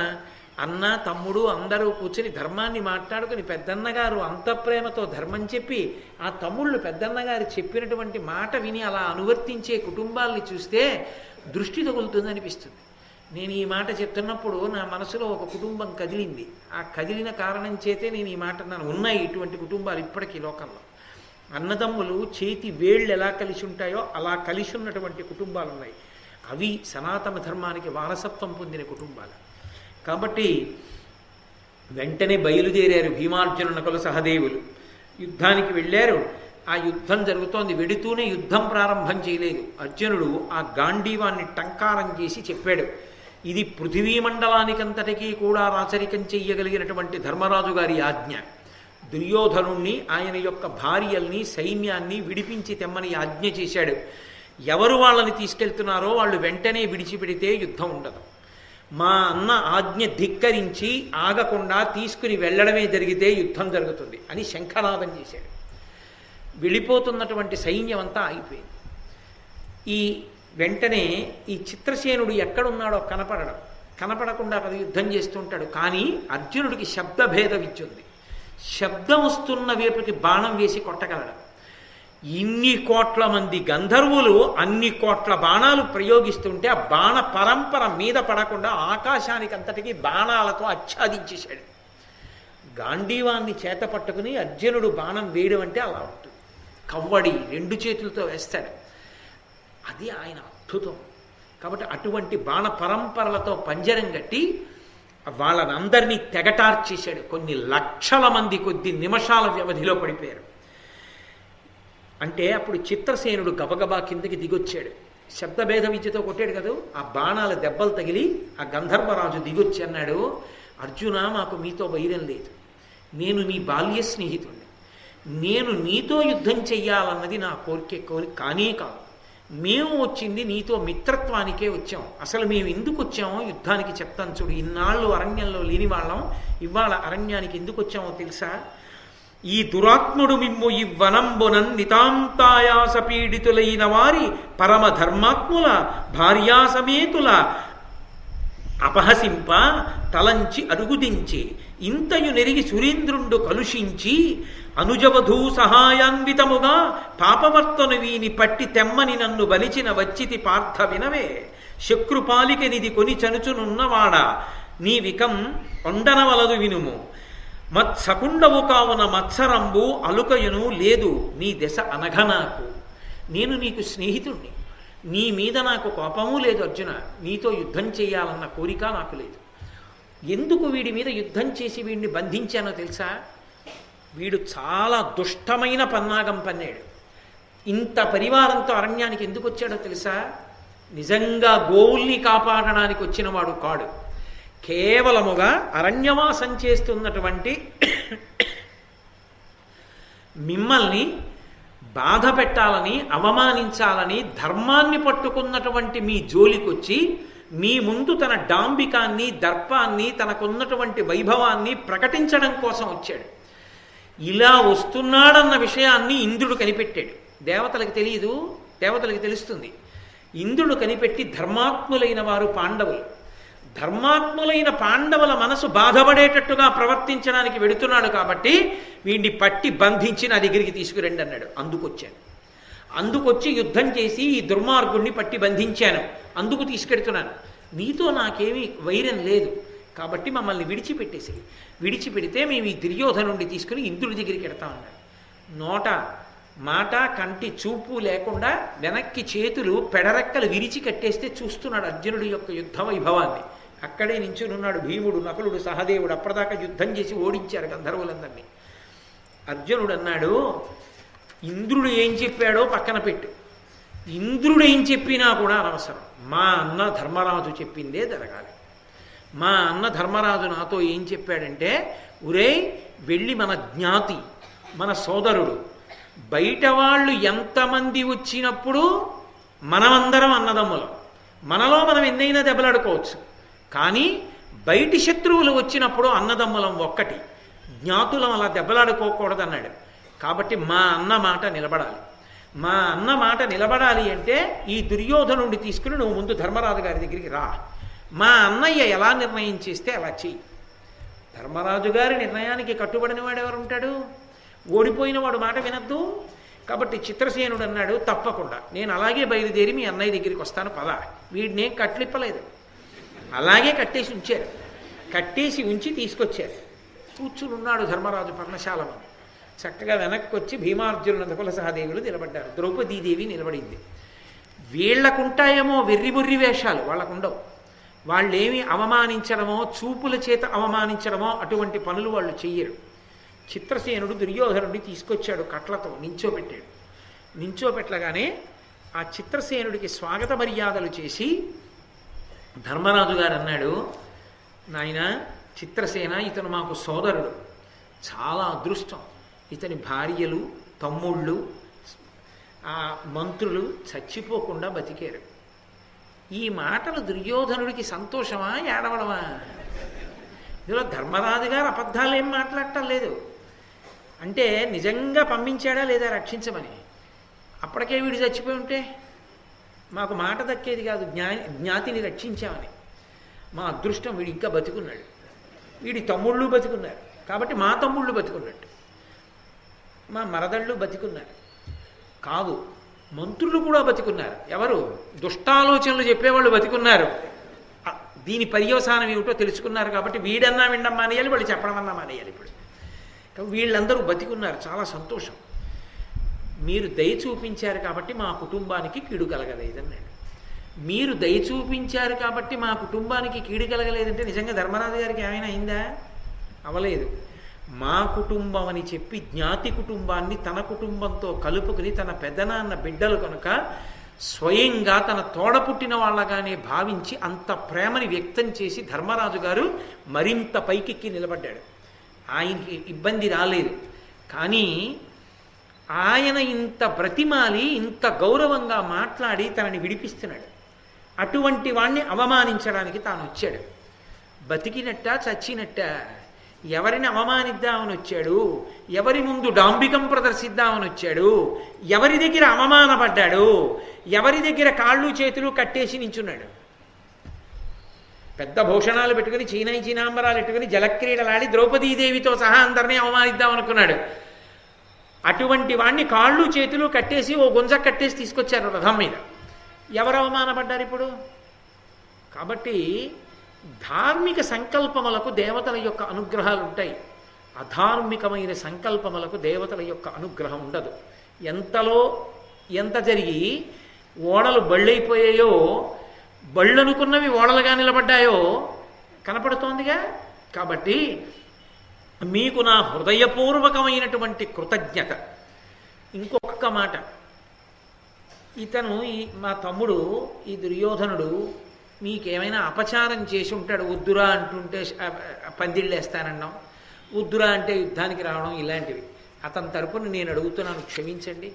అన్న తమ్ముడు అందరూ కూర్చుని ధర్మాన్ని మాట్లాడుకుని పెద్దన్నగారు అంత ప్రేమతో ధర్మం చెప్పి ఆ తమ్ముళ్ళు పెద్దన్నగారు చెప్పినటువంటి మాట విని అలా అనువర్తించే కుటుంబాల్ని చూస్తే దృష్టి తగులుతుంది అనిపిస్తుంది. నేను ఈ మాట చెప్తున్నప్పుడు నా మనసులో ఒక కుటుంబం కదిలింది. ఆ కదిలిన కారణం చేతే నేను ఈ మాట అన్నాను. ఉన్నాయి ఇటువంటి కుటుంబాలు ఇప్పటికీ లోకంలో. అన్నదమ్ములు చేతి వేళ్ళు ఎలా కలిసి ఉంటాయో అలా కలిసి ఉన్నటువంటి కుటుంబాలు ఉన్నాయి. అవి సనాతన ధర్మానికి వారసత్వం పొందిన కుటుంబాలు. కాబట్టి వెంటనే బయలుదేరారు భీమార్జున నకుల సహదేవులు, యుద్ధానికి వెళ్ళారు. ఆ యుద్ధం జరుగుతోంది. వెడుతూనే యుద్ధం ప్రారంభం చేయలేదు. అర్జునుడు ఆ గాంధీవాన్ని టంకారం చేసి చెప్పాడు, ఇది పృథివీ మండలానికంతటికీ కూడా రాచరికం చెయ్యగలిగినటువంటి ధర్మరాజు గారి ఆజ్ఞ. దుర్యోధనుణ్ణి, ఆయన యొక్క భార్యల్ని, సైన్యాన్ని విడిపించి తెమ్మని ఆజ్ఞ చేశాడు. ఎవరు వాళ్ళని తీసుకెళ్తున్నారో వాళ్ళు వెంటనే విడిచిపెడితే యుద్ధం ఉండదు. మా అన్న ఆజ్ఞ ధిక్కరించి ఆగకుండా తీసుకుని వెళ్ళడమే జరిగితే యుద్ధం జరుగుతుంది అని శంఖనాదం చేశాడు. వెళ్ళిపోతున్నటువంటి సైన్యం అంతా ఆగిపోయింది. ఈ వెంటనే ఈ చిత్రసేనుడు ఎక్కడున్నాడో కనపడకుండా కదా యుద్ధం చేస్తుంటాడు. కానీ అర్జునుడికి శబ్దభేద విద్యుంది. శబ్దం వస్తున్న వైపుకి బాణం వేసి కొట్టగలడు. ఇన్ని కోట్ల మంది గంధర్వులు అన్ని కోట్ల బాణాలు ప్రయోగిస్తుంటే ఆ బాణ పరంపర మీద పడకుండా ఆకాశానికి అంతటికీ బాణాలతో ఆచ్ఛాదించేశాడు. గాంధీవాన్ని చేత పట్టుకుని అర్జునుడు బాణం వేయడం అంటే అలా ఉంటుంది. కవ్వడి రెండు చేతులతో వేస్తాడు. అది ఆయన అద్భుతం. కాబట్టి అటువంటి బాణ పరంపరలతో పంజరం కట్టి వాళ్ళనందరినీ తెగటార్చేశాడు. కొన్ని లక్షల మంది కొద్ది నిమిషాల వ్యవధిలో పడిపోయారు. అంటే అప్పుడు చిత్రసేనుడు గబగబా కిందకి దిగొచ్చాడు. శబ్దభేద విద్యతో కొట్టాడు కదా, ఆ బాణాల దెబ్బలు తగిలి ఆ గంధర్వరాజు దిగొచ్చి అన్నాడు, అర్జున, మాకు మీతో వైరం లేదు. నేను నీ బాల్య స్నేహితుడిని. నేను నీతో యుద్ధం చెయ్యాలన్నది నా కోరిక కానే కాదు. మేము వచ్చింది నీతో మిత్రత్వానికే వచ్చాం. అసలు మేము ఎందుకు వచ్చామో యుద్ధానికి చెప్తాను చూడు. ఇన్నాళ్ళు అరణ్యంలో లేని వాళ్ళం ఇవాళ అరణ్యానికి ఎందుకు వచ్చామో తెలుసా? ఈ దురాత్ముడు మిమ్ము ఈ వనంబునన్ నితాంతాయాస పీడితులైన వారి పరమధర్మాత్ముల భార్యాసమేతుల అపహసింప తలంచి అరుగుదించి ఇంతయు నెరిగి సురేంద్రుండు కలుషించి అనుజవధూ సహాయాన్వితముగా పాపవర్తను వీని పట్టి తెమ్మని నన్ను బలిచిన వచ్చితి పార్థ వినవే. శక్రుపాలికనిది కొని చనుచునున్నవాడ నీ వికం ఒండనవలదు వినుము. మత్సకుండవు కావున మత్సరంబు అలుకయును లేదు నీ దశ అనఘనాకు. నేను నీకు స్నేహితుణ్ణి, నీ మీద నాకు కోపమూ లేదు అర్జున. నీతో యుద్ధం చేయాలన్న కోరిక నాకు లేదు. ఎందుకు వీడి మీద యుద్ధం చేసి వీడిని బంధించానో తెలుసా? వీడు చాలా దుష్టమైన పన్నాగం పన్నాడు. ఇంత పరివారంతో అరణ్యానికి ఎందుకు వచ్చాడో తెలుసా? నిజంగా గోవుల్ని కాపాడడానికి వచ్చిన వాడు కాడు. కేవలముగా అరణ్యవాసం చేస్తున్నటువంటి మిమ్మల్ని బాధ పెట్టాలని, అవమానించాలని ధర్మాన్ని పట్టుకున్నటువంటి మీ జోలికొచ్చి మీ ముందు తన డాంబికాన్ని, దర్పాన్ని, తనకున్నటువంటి వైభవాన్ని ప్రకటించడం కోసం వచ్చాడు. ఇలా వస్తున్నాడన్న విషయాన్ని ఇంద్రుడు కనిపెట్టాడు. దేవతలకు తెలియదు, దేవతలకు తెలుస్తుంది. ఇంద్రుడు కనిపెట్టి ధర్మాత్ములైన వారు పాండవులు, ధర్మాత్ములైన పాండవుల మనసు బాధపడేటట్టుగా ప్రవర్తించడానికి వెడుతున్నాడు కాబట్టి వీడిని పట్టి బంధించి నా దగ్గరికి తీసుకురండి అన్నాడు. అందుకొచ్చి యుద్ధం చేసి ఈ దుర్మార్గుణ్ణి పట్టి బంధించాను, అందుకు తీసుకెడుతున్నాను. నీతో నాకేమీ వైరం లేదు కాబట్టి మమ్మల్ని విడిచిపెడితే మేము ఈ దుర్యోధనుడిని తీసుకుని ఇంద్రుడి దగ్గరికి ఎడతామన్నాడు. నోట మాట కంటి చూపు లేకుండా వెనక్కి చేతులు పెడరెక్కలు విరిచి కట్టేస్తే చూస్తున్నాడు అర్జునుడి యొక్క యుద్ధ వైభవాన్ని. అక్కడే నించునున్నాడు భీముడు, నకులుడు, సహదేవుడు. అప్పటిదాకా యుద్ధం చేసి ఓడించారు గంధర్వులందరినీ. అర్జునుడు అన్నాడు, ఇంద్రుడు ఏం చెప్పాడో పక్కన పెట్టు, ఇంద్రుడు ఏం చెప్పినా కూడా అనవసరం. మా అన్న ధర్మరాజు చెప్పిందే జరగాలి. మా అన్న ధర్మరాజు నాతో ఏం చెప్పాడంటే, ఒరేయ్ వెళ్ళి మన జ్ఞాతి, మన సోదరుడు, బయట వాళ్ళు ఎంతమంది వచ్చినప్పుడు మనమందరం అన్నదమ్ములం, మనలో మనం ఎన్నైనా దెబ్బలాడుకోవచ్చు, కానీ బయటి శత్రువులు వచ్చినప్పుడు అన్నదమ్ములం ఒక్కటి, జ్ఞాతులం అలా దెబ్బలాడుకోకూడదన్నాడు. కాబట్టి మా అన్న మాట నిలబడాలి. మా అన్న మాట నిలబడాలి అంటే ఈ దుర్యోధనుడిని తీసుకుని నువ్వు ముందు ధర్మరాజు గారి దగ్గరికి రా. మా అన్నయ్య ఎలా నిర్ణయం చేస్తే అలా చెయ్యి. ధర్మరాజు గారి నిర్ణయానికి కట్టుబడిన వాడు ఎవరు ఉంటాడు? ఓడిపోయిన వాడు మాట వినద్దు. కాబట్టి చిత్రసేనుడు అన్నాడు, తప్పకుండా నేను అలాగే బయలుదేరి మీ అన్నయ్య దగ్గరికి వస్తాను పద. వీడినేం కట్లిప్పలేదు, అలాగే కట్టేసి ఉంచారు. కట్టేసి ఉంచి తీసుకొచ్చారు. కూర్చునున్నాడు ధర్మరాజు పర్ణశాలలో. చక్కగా వెనక్కి వచ్చి భీమార్జునుల నకుల సహదేవులు నిలబడ్డారు. ద్రౌపదీదేవి నిలబడింది. వీళ్లకుంటాయేమో వెర్రిబుర్రి వేషాలు, వాళ్ళకుండవు. వాళ్ళేమి అవమానించడమో, చూపుల చేత అవమానించడమో అటువంటి పనులు వాళ్ళు చెయ్యరు. చిత్రసేనుడు దుర్యోధనుడిని తీసుకొచ్చాడు, కట్లతో నించోబెట్టాడు. నించోబెట్టగానే ఆ చిత్రసేనుడికి స్వాగత మర్యాదలు చేసి ధర్మరాజు గారు అన్నాడు, నాయన చిత్రసేన, ఇతను మాకు సోదరుడు, చాలా అదృష్టం. ఇతని భార్యలు, తమ్ముళ్ళు, ఆ మంత్రులు చచ్చిపోకుండా బతికారు. ఈ మాటలు దుర్యోధనుడికి సంతోషమా, ఏడవడమా? ఇందులో ధర్మరాజు గారు అబద్ధాలు ఏం మాట్లాడటం లేదు. అంటే నిజంగా పంపించాడా లేదా రక్షించమని? అప్పటికే వీడు చచ్చిపోయి ఉంటే మాకు మాట దక్కేది కాదు, జ్ఞాతిని రక్షించామని. మా అదృష్టం వీడు ఇంకా బతికున్నాడు, వీడి తమ్ముళ్ళు బతికున్నారు కాబట్టి మా తమ్ముళ్ళు బతికున్నట్టు, మా మరదళ్ళు బతికున్నారు కాదు, మంత్రులు కూడా బతికున్నారు. ఎవరు? దుష్టాలోచనలు చెప్పేవాళ్ళు బతికున్నారు. దీని పర్యవసానం ఏమిటో తెలుసుకున్నారు కాబట్టి వీడన్నా వినడం మానేయాలి, వాళ్ళు చెప్పడం అన్నా మానేయాలి. ఇప్పుడు వీళ్ళందరూ బతికున్నారు, చాలా సంతోషం. మీరు దయ చూపించారు కాబట్టి మా కుటుంబానికి కీడు కలగలేదన్నాడు. మీరు దయ చూపించారు కాబట్టి మా కుటుంబానికి కీడు కలగలేదంటే నిజంగా ధర్మరాజు గారికి ఏమైనా అయిందా? అవలేదు. మా కుటుంబం అని చెప్పి జ్ఞాతి కుటుంబాన్ని తన కుటుంబంతో కలుపుకుని తన పెద్దనాన్న బిడ్డలు కనుక స్వయంగా తన తోడ పుట్టిన వాళ్ళగానే భావించి అంత ప్రేమని వ్యక్తం చేసి ధర్మరాజు గారు మరింత పైకెక్కి నిలబడ్డాడు. ఆయనకి ఇబ్బంది రాలేదు. కానీ ఆయన ఇంత బ్రతిమాలి, ఇంత గౌరవంగా మాట్లాడి తనని విడిపిస్తున్నాడు. అటువంటి వాణ్ణి అవమానించడానికి తాను వచ్చాడు. బతికినట్ట చచ్చినట్ట? ఎవరిని అవమానిద్దామని వచ్చాడు? ఎవరి ముందు డాంబికం ప్రదర్శిద్దామని వచ్చాడు? ఎవరి దగ్గర అవమానపడ్డాడు? ఎవరి దగ్గర కాళ్ళు చేతులు కట్టేసి నించున్నాడు? పెద్ద భూషణాలు పెట్టుకుని చీనాంబరాలు పెట్టుకుని జలక్రీడలాడి ద్రౌపదీదేవితో సహా అందరినీ అవమానిద్దామనుకున్నాడు. అటువంటి వాణ్ణి కాళ్ళు చేతులు కట్టేసి ఓ గుంజ కట్టేసి తీసుకొచ్చారు రథం మీద. ఎవరు అవమానపడ్డారు ఇప్పుడు? కాబట్టి ధార్మిక సంకల్పములకు దేవతల యొక్క అనుగ్రహాలు ఉంటాయి, అధార్మికమైన సంకల్పములకు దేవతల యొక్క అనుగ్రహం ఉండదు. ఎంతలో ఎంత జరిగి ఓడలు బళ్ళైపోయాయో, బళ్ళనుకున్నవి ఓడలుగా నిలబడ్డాయో కనపడుతోందిగా. కాబట్టి మీకు నా హృదయపూర్వకమైనటువంటి కృతజ్ఞత. ఇంకొక మాట, ఇతను మా తమ్ముడు ఈ దుర్యోధనుడు మీకేమైనా అపచారం చేసి ఉంటాడు. వద్దురా అంటుంటే పందిళ్ళేస్తానన్నాం, వద్దురా అంటే యుద్ధానికి రావడం, ఇలాంటివి. అతని తరపున నేను అడుగుతున్నాను, క్షమించండి.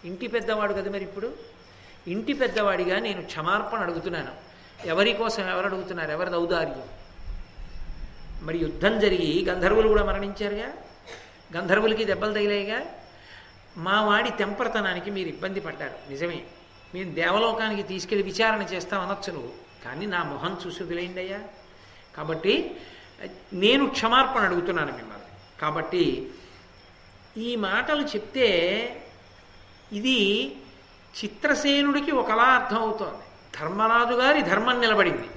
ఇంటి పెద్దవాడు కదా, మరి ఇప్పుడు ఇంటి పెద్దవాడిగా నేను క్షమార్పణ అడుగుతున్నాను. ఎవరి కోసం ఎవరు అడుగుతున్నారు? ఎవరిది ఔదార్యం? మరి యుద్ధం జరిగి గంధర్వులు కూడా మరణించారుగా, గంధర్వులకి దెబ్బలు తగిలాయిగా. మా వాడి తెంపరతనానికి మీరు ఇబ్బంది పడ్డారు నిజమే, మీరు దేవలోకానికి తీసుకెళ్ళి విచారణ చేస్తామనొచ్చు నువ్వు, కానీ నా మొహం చూసి వదిలేయండి అయ్యా. కాబట్టి నేను క్షమార్పణ అడుగుతున్నాను మిమ్మల్ని. కాబట్టి ఈ మాటలు చెప్తే ఇది చిత్రసేనుడికి ఒకలా అర్థం అవుతోంది. ధర్మరాజు గారి ధర్మం నిలబడింది,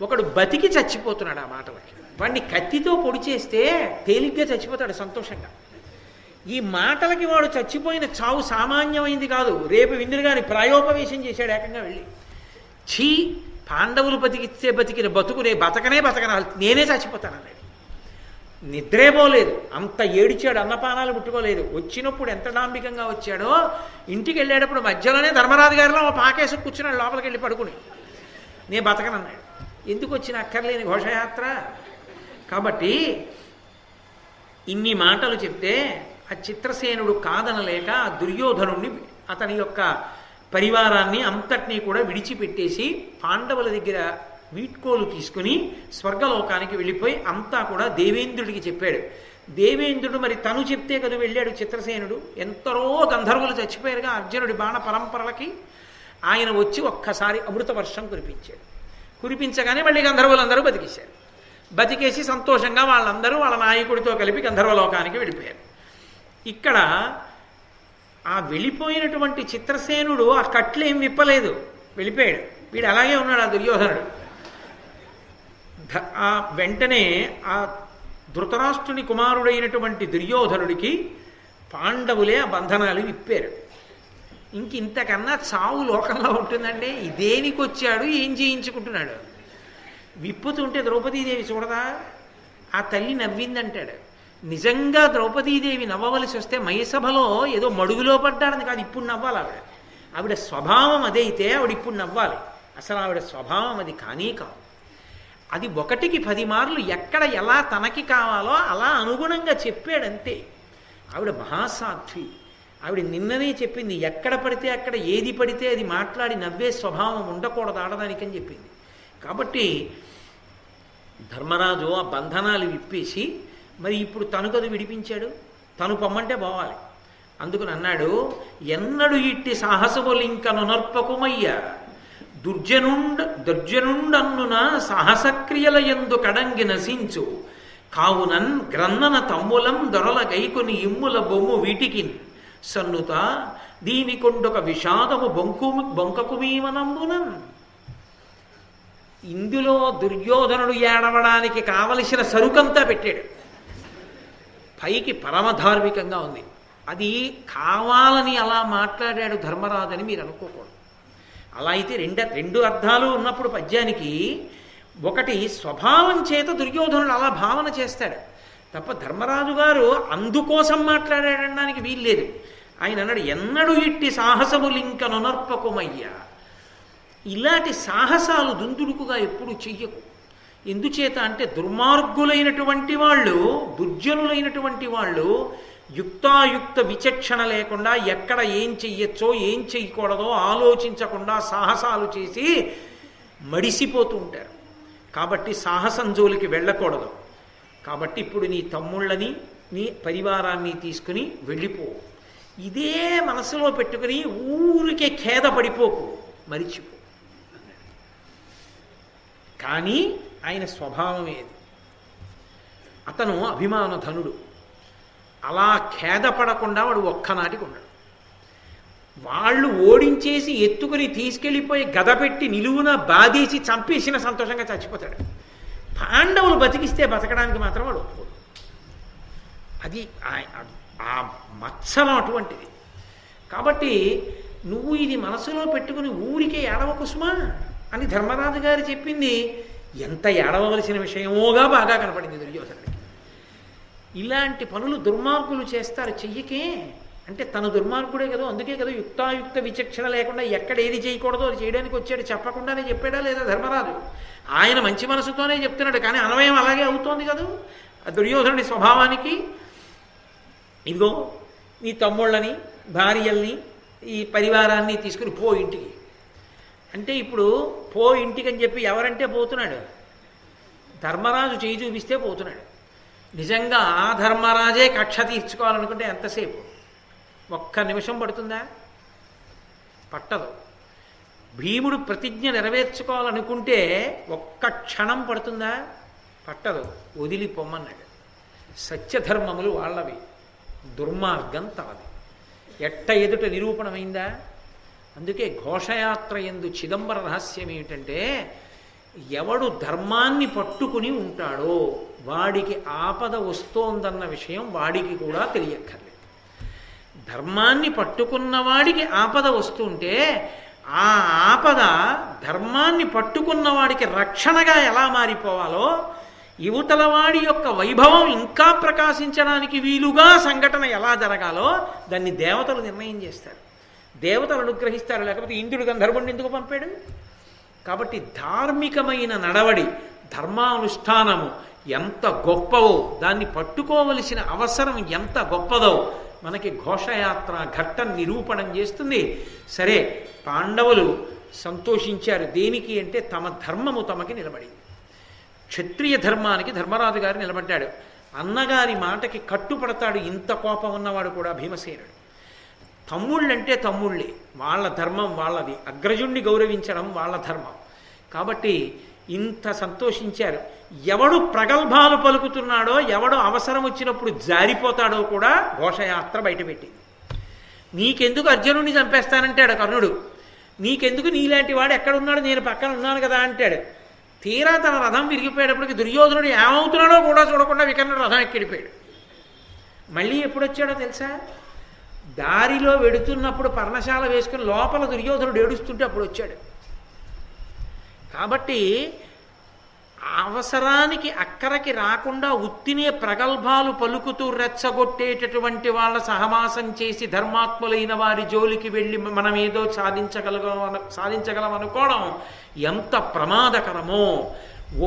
ఒకడు బతికి చచ్చిపోతున్నాడు ఆ మాటలకి. వాడిని కత్తితో పొడి చేస్తే తేలిగ్గా చచ్చిపోతాడు సంతోషంగా. ఈ మాటలకి వాడు చచ్చిపోయిన చావు సామాన్యమైంది కాదు. రేపు విందులు గాని ప్రాయోపవేశం చేశాడు ఏకంగా వెళ్ళి. ఛీ, పాండవులు బతికిస్తే బతికిన బతుకు రే బతకనే నేనే చచ్చిపోతానన్నాడు. నిద్రే పోలేదు, అంత ఏడిచాడు, అన్నపానాలు ముట్టుకోలేదు. వచ్చినప్పుడు ఎంత డాంబికంగా వచ్చాడో, ఇంటికి వెళ్ళేటప్పుడు మధ్యలోనే ధర్మరాజు గారిలో పాకేసి కూర్చున్నాడు లోపలికి వెళ్ళి పడుకుని. నేను బతకనన్నాడు. ఎందుకు వచ్చిన అక్కర్లేని ఘోషయాత్ర? కాబట్టి ఇన్ని మాటలు చెప్తే ఆ చిత్రసేనుడు కాదనలేక ఆ దుర్యోధనుణ్ణి అతని యొక్క పరివారాన్ని అంతటినీ కూడా విడిచిపెట్టేసి పాండవుల దగ్గర వీడ్కోలు తీసుకుని స్వర్గలోకానికి వెళ్ళిపోయి అంతా కూడా దేవేంద్రుడికి చెప్పాడు. దేవేంద్రుడు మరి తను చెప్తే కదా వెళ్ళాడు చిత్రసేనుడు. ఎంతరో గంధర్వులు చచ్చిపోయారుగా అర్జునుడి బాణ పరంపరలకి. ఆయన వచ్చి ఒక్కసారి అమృత వర్షం కురిపించాడు. కురిపించగానే మళ్ళీ గంధర్వులందరూ బతికేశారు. బతికేసి సంతోషంగా వాళ్ళందరూ వాళ్ళ నాయకుడితో కలిపి గంధర్వలోకానికి వెళ్ళిపోయారు. ఇక్కడ ఆ వెళ్ళిపోయినటువంటి చిత్రసేనుడు ఆ కట్లు ఏం విప్పలేదు, వెళ్ళిపోయాడు. వీడు అలాగే ఉన్నాడు ఆ దుర్యోధనుడు. ఆ వెంటనే ఆ ధృతరాష్ట్రుని కుమారుడైనటువంటి దుర్యోధనుడికి పాండవులే ఆ బంధనాలు విప్పారు. ఇంతకన్నా చావు లోకంలో ఉంటుందండి. దేనికి వచ్చాడు, ఏం చేయించుకుంటున్నాడు? విప్పుతుంటే ద్రౌపదీదేవి చూడదా? ఆ తల్లి నవ్విందంటాడు. నిజంగా ద్రౌపదీదేవి నవ్వవలసి వస్తే మయసభలో ఏదో మడుగులో పడ్డాడని కాదు, ఇప్పుడు నవ్వాలి ఆవిడ. ఆవిడ స్వభావం అదైతే ఆవిడ ఇప్పుడు నవ్వాలి. అసలు ఆవిడ స్వభావం అది కానీ కాదు. అది 1కి 10 మార్లు ఎక్కడ ఎలా తనకి కావాలో అలా అనుగుణంగా చెప్పాడంతే. ఆవిడ మహాసాధ్వి. ఆవిడ నిన్ననే చెప్పింది, ఎక్కడ పడితే అక్కడ ఏది పడితే అది మాట్లాడి నవ్వే స్వభావం ఉండకూడదు ఆడదానికని చెప్పింది. కాబట్టి ధర్మరాజు ఆ బంధనాలు విప్పేసి మరి ఇప్పుడు తను కదు విడిపించాడు, తను పొమ్మంటే పోవాలి. అందుకని అన్నాడు, ఎన్నడు ఇట్టి సాహసములింకనునర్పకుమయ్య దుర్జనుండన్నున సాహసక్రియల యందు కడంగి నశించు కావునన్ గ్రన్నన తమ్ములం దొరల గైకొని ఇమ్ముల బొమ్ము వీటికి సన్నుత దీని కొండొక విషాదము బొంకకుమీమనంబునన్. ఇందులో దుర్యోధనుడు ఏడవడానికి కావలసిన సరుకంతా పెట్టాడు. పైకి పరమధార్మికంగా ఉంది. అది కావాలని అలా మాట్లాడాడు ధర్మరాజని మీరు అనుకోకూడదు. అలా అయితే రెండు అర్థాలు ఉన్నప్పుడు పద్యానికి ఒకటి స్వభావం చేత దుర్యోధనుడు అలా భావన చేస్తాడు తప్ప ధర్మరాజు గారు అందుకోసం మాట్లాడాడడానికి వీల్లేదు. ఆయన అన్నాడు, ఎన్నడు ఇట్టి సాహసములింకనునర్పకుమయ్యా. ఇలాంటి సాహసాలు దుందుడుకుగా ఎప్పుడు చెయ్యకు. ఎందుచేత అంటే దుర్మార్గులైనటువంటి వాళ్ళు, దుర్జనులైనటువంటి వాళ్ళు యుక్తాయుక్త విచక్షణ లేకుండా ఎక్కడ ఏం చెయ్యొచ్చో ఏం చెయ్యకూడదో ఆలోచించకుండా సాహసాలు చేసి మడిసిపోతూ ఉంటారు. కాబట్టి సాహసం జోలికి వెళ్ళకూడదు. కాబట్టి ఇప్పుడు నీ తమ్ముళ్ళని నీ పరివారాన్ని తీసుకుని వెళ్ళిపో. ఇదే మనసులో పెట్టుకుని ఊరికే ఖేద పడిపోకు, మరిచిపో. కానీ ఆయన స్వభావం ఏది? అతను అభిమానధనుడు. అలా ఖేదపడకుండా వాడు ఒక్కనాటికి ఉన్నాడు. వాళ్ళు ఓడించేసి ఎత్తుకుని తీసుకెళ్ళిపోయి గద పెట్టి నిలువున బాధేసి చంపేసిన సంతోషంగా చచ్చిపోతాడు. పాండవులు బతికిస్తే బతకడానికి మాత్రం వాడు ఒప్పుకోడు. అది ఆ మత్సరం అటువంటిది. కాబట్టి నువ్వు ఇది మనసులో పెట్టుకుని ఊరికే ఏడవకుసుమా అని ధర్మరాజు గారు చెప్పింది ఎంత ఏడవలసిన విషయమోగా బాగా కనపడింది దుర్యోధనుడికి. ఇలాంటి పనులు దుర్మార్గులు చేస్తారు, చెయ్యకే అంటే తను దుర్మార్గుడే కదా, అందుకే కదా యుక్తాయుక్త విచక్షణ లేకుండా ఎక్కడ ఏది చేయకూడదో అది చేయడానికి వచ్చాడు. చెప్పకుండానే చెప్పాడా లేదా ధర్మరాజు? ఆయన మంచి మనసుతోనే చెప్తున్నాడు, కానీ అన్వయం అలాగే అవుతోంది కదా దుర్యోధనుడి స్వభావానికి. ఇదిగో నీ తమ్ముళ్ళని భార్యల్ని ఈ పరివారాన్ని తీసుకుని పో ఇంటికి. అంటే ఇప్పుడు పో ఇంటికని చెప్పి ఎవరంటే పోతున్నాడు? ధర్మరాజు చేయి చూపిస్తే పోతున్నాడు. నిజంగా ఆ ధర్మరాజే కక్ష తీర్చుకోవాలనుకుంటే ఎంతసేపు? ఒక్క నిమిషం పడుతుందా? పట్టదు. భీముడు ప్రతిజ్ఞ నెరవేర్చుకోవాలనుకుంటే ఒక్క క్షణం పడుతుందా? పట్టదు. వదిలి పొమ్మన్నాడు. సత్యధర్మములు వాళ్ళవి, దుర్మార్గం తమది. ఎట్ట ఎదుట నిరూపణమైందా? అందుకే ఘోషయాత్ర యందు చిదంబర రహస్యం ఏమిటంటే, ఎవడు ధర్మాన్ని పట్టుకుని ఉంటాడో వాడికి ఆపద వస్తోందన్న విషయం వాడికి కూడా తెలియక్కర్లేదు. ధర్మాన్ని పట్టుకున్న వాడికి ఆపద వస్తుంటే ఆ ఆపద ధర్మాన్ని పట్టుకున్న వాడికి రక్షణగా ఎలా మారిపోవాలో, యువతల వాడి యొక్క వైభవం ఇంకా ప్రకాశించడానికి వీలుగా సంఘటన ఎలా జరగాలో దాన్ని దేవతలు నిర్ణయం చేస్తారు, దేవతలు అనుగ్రహిస్తారు. లేకపోతే ఇంద్రుడు గంధర్వుడిని ఎందుకు పంపాడు? కాబట్టి ధార్మికమైన నడవడి, ధర్మానుష్ఠానము ఎంత గొప్పవో, దాన్ని పట్టుకోవలసిన అవసరం ఎంత గొప్పదో మనకి ఘోషయాత్ర ఘట్టం నిరూపణం చేస్తుంది. సరే, పాండవులు సంతోషించారు. దేనికి అంటే తమ ధర్మము తమకి నిలబడింది. క్షత్రియ ధర్మానికి ధర్మరాజు గారు నిలబడ్డాడు. అన్నగారి మాటకి కట్టుపడతాడు. ఇంత కోపం ఉన్నవాడు కూడా భీమసేనుడు. తమ్ముళ్ళంటే తమ్ముళ్ళే, వాళ్ళ ధర్మం వాళ్ళది, అగ్రజుణ్ణి గౌరవించడం వాళ్ళ ధర్మం. కాబట్టి ఇంత సంతోషించారు. ఎవడు ప్రగల్భాలు పలుకుతున్నాడో, ఎవడు అవసరం వచ్చినప్పుడు జారిపోతాడో కూడా ఘోషయాత్ర బయటపెట్టింది. నీకెందుకు అర్జునుడిని చంపేస్తానంటాడు కర్ణుడు. నీకెందుకు, నీలాంటి వాడు ఎక్కడున్నాడు, నేను పక్కన ఉన్నాను కదా అంటాడు. తీరా తన రథం విరిగిపోయేటప్పటికి దుర్యోధనుడు ఏమవుతున్నాడో కూడా చూడకుండా వికర్ణుడు రథం ఎక్కిడిపోయాడు. మళ్ళీ ఎప్పుడు వచ్చాడో తెలుసా? దారిలో వెడుతున్నప్పుడు పర్ణశాల వేసుకుని లోపల దుర్యోధనుడు ఏడుస్తుంటే అప్పుడు వచ్చాడు. కాబట్టి అవసరానికి అక్కరకి రాకుండా ఉత్తినే ప్రగల్భాలు పలుకుతూ రెచ్చగొట్టేటటువంటి వాళ్ళ సహవాసం చేసి ధర్మాత్ములైన వారి జోలికి వెళ్ళి మనం ఏదో సాధించగలం అనుకోవడం ఎంత ప్రమాదకరమో.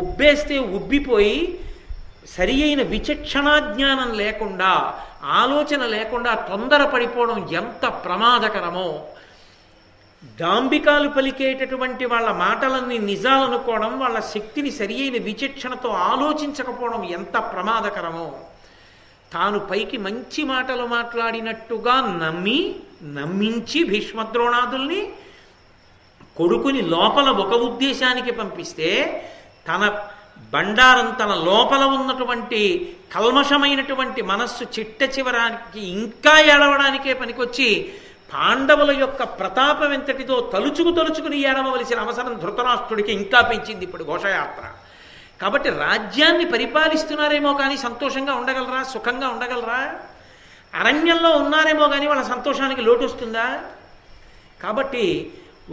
ఒబ్బేస్తే ఉబ్బిపోయి సరి అయిన విచక్షణాజ్ఞానం లేకుండా, ఆలోచన లేకుండా తొందరపడిపోవడం ఎంత ప్రమాదకరమో. డాంబికాలు పలికేటటువంటి వాళ్ళ మాటలన్నీ నిజాలనుకోవడం, వాళ్ళ శక్తిని సరి అయిన విచక్షణతో ఆలోచించకపోవడం ఎంత ప్రమాదకరమో. తాను పైకి మంచి మాటలు మాట్లాడినట్టుగా నమ్మించి భీష్మద్రోణాదుల్ని కొడుకుని లోపల ఒక ఉద్దేశానికి పంపిస్తే, తన బండారం, తన లోపల ఉన్నటువంటి కల్మషమైనటువంటి మనస్సు చిట్ట చివరానికి ఇంకా ఏడవడానికే పనికొచ్చి పాండవుల యొక్క ప్రతాపం ఎంతటితో తలుచుకుని ఏడవలసిన అవసరం ధృతరాష్ట్రుడికి ఇంకా పెంచింది ఇప్పుడు ఘోషయాత్ర. కాబట్టి రాజ్యాన్ని పరిపాలిస్తున్నారేమో కానీ సంతోషంగా ఉండగలరా, సుఖంగా ఉండగలరా? అరణ్యంలో ఉన్నారేమో కానీ వాళ్ళ సంతోషానికి లోటు వస్తుందా? కాబట్టి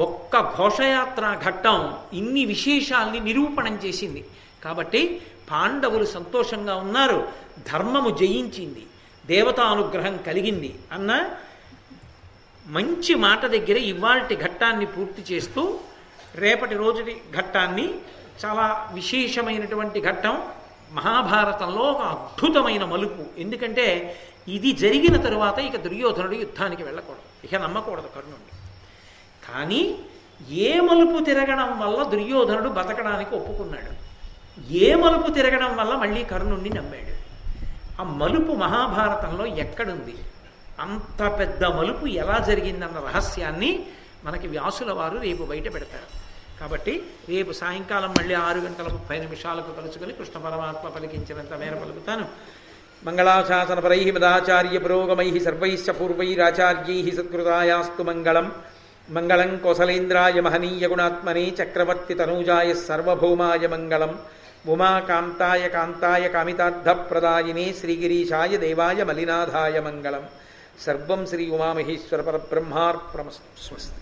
ఒక్క ఘోషయాత్ర ఘట్టం ఇన్ని విశేషాల్ని నిరూపణం చేసింది. కాబట్టి పాండవులు సంతోషంగా ఉన్నారు, ధర్మము జయించింది, దేవతానుగ్రహం కలిగింది అన్న మంచి మాట దగ్గర ఇవాల్టి ఘట్టాన్ని పూర్తి చేస్తూ రేపటి రోజుటి ఘట్టాన్ని, చాలా విశేషమైనటువంటి ఘట్టం, మహాభారతంలో ఒక అద్భుతమైన మలుపు. ఎందుకంటే ఇది జరిగిన తరువాత ఇక దుర్యోధనుడు యుద్ధానికి వెళ్ళకూడదు, ఇక నమ్మకూడదు కర్ణుడిని. కానీ ఏ మలుపు తిరగడం వల్ల దుర్యోధనుడు బతకడానికి ఒప్పుకున్నాడు, ఏ మలుపు తిరగడం వల్ల మళ్ళీ కర్ణుడిని నమ్మాడు, ఆ మలుపు మహాభారతంలో ఎక్కడుంది, అంత పెద్ద మలుపు ఎలా జరిగిందన్న రహస్యాన్ని మనకి వ్యాసుల వారు రేపు బయట పెడతారు. కాబట్టి రేపు సాయంకాలం మళ్ళీ 6:30 కలుసుకొని కృష్ణ పరమాత్మ పలికించినంత మేర పలుకుతాను. మంగళాశాసనపరై మదాచార్య పురోగమై సర్వైశ్చ పూర్వైరాచార్యై సత్కృతాయాస్తు మంగళం. మంగళం కోసలేంద్రాయ మహనీయ గుణాత్మనే చక్రవర్తి తనూజాయ సర్వభౌమాయ మంగళం. ఉమాకాంతాయ కాంతాయ కామితార్థప్రదాయినే శ్రీగిరీశాయ దేవాయ మలినాథాయ మంగళం. సర్వం శ్రీ ఉమామహేశ్వర పరబ్రహ్మార్పణమస్తు. స్వస్తి.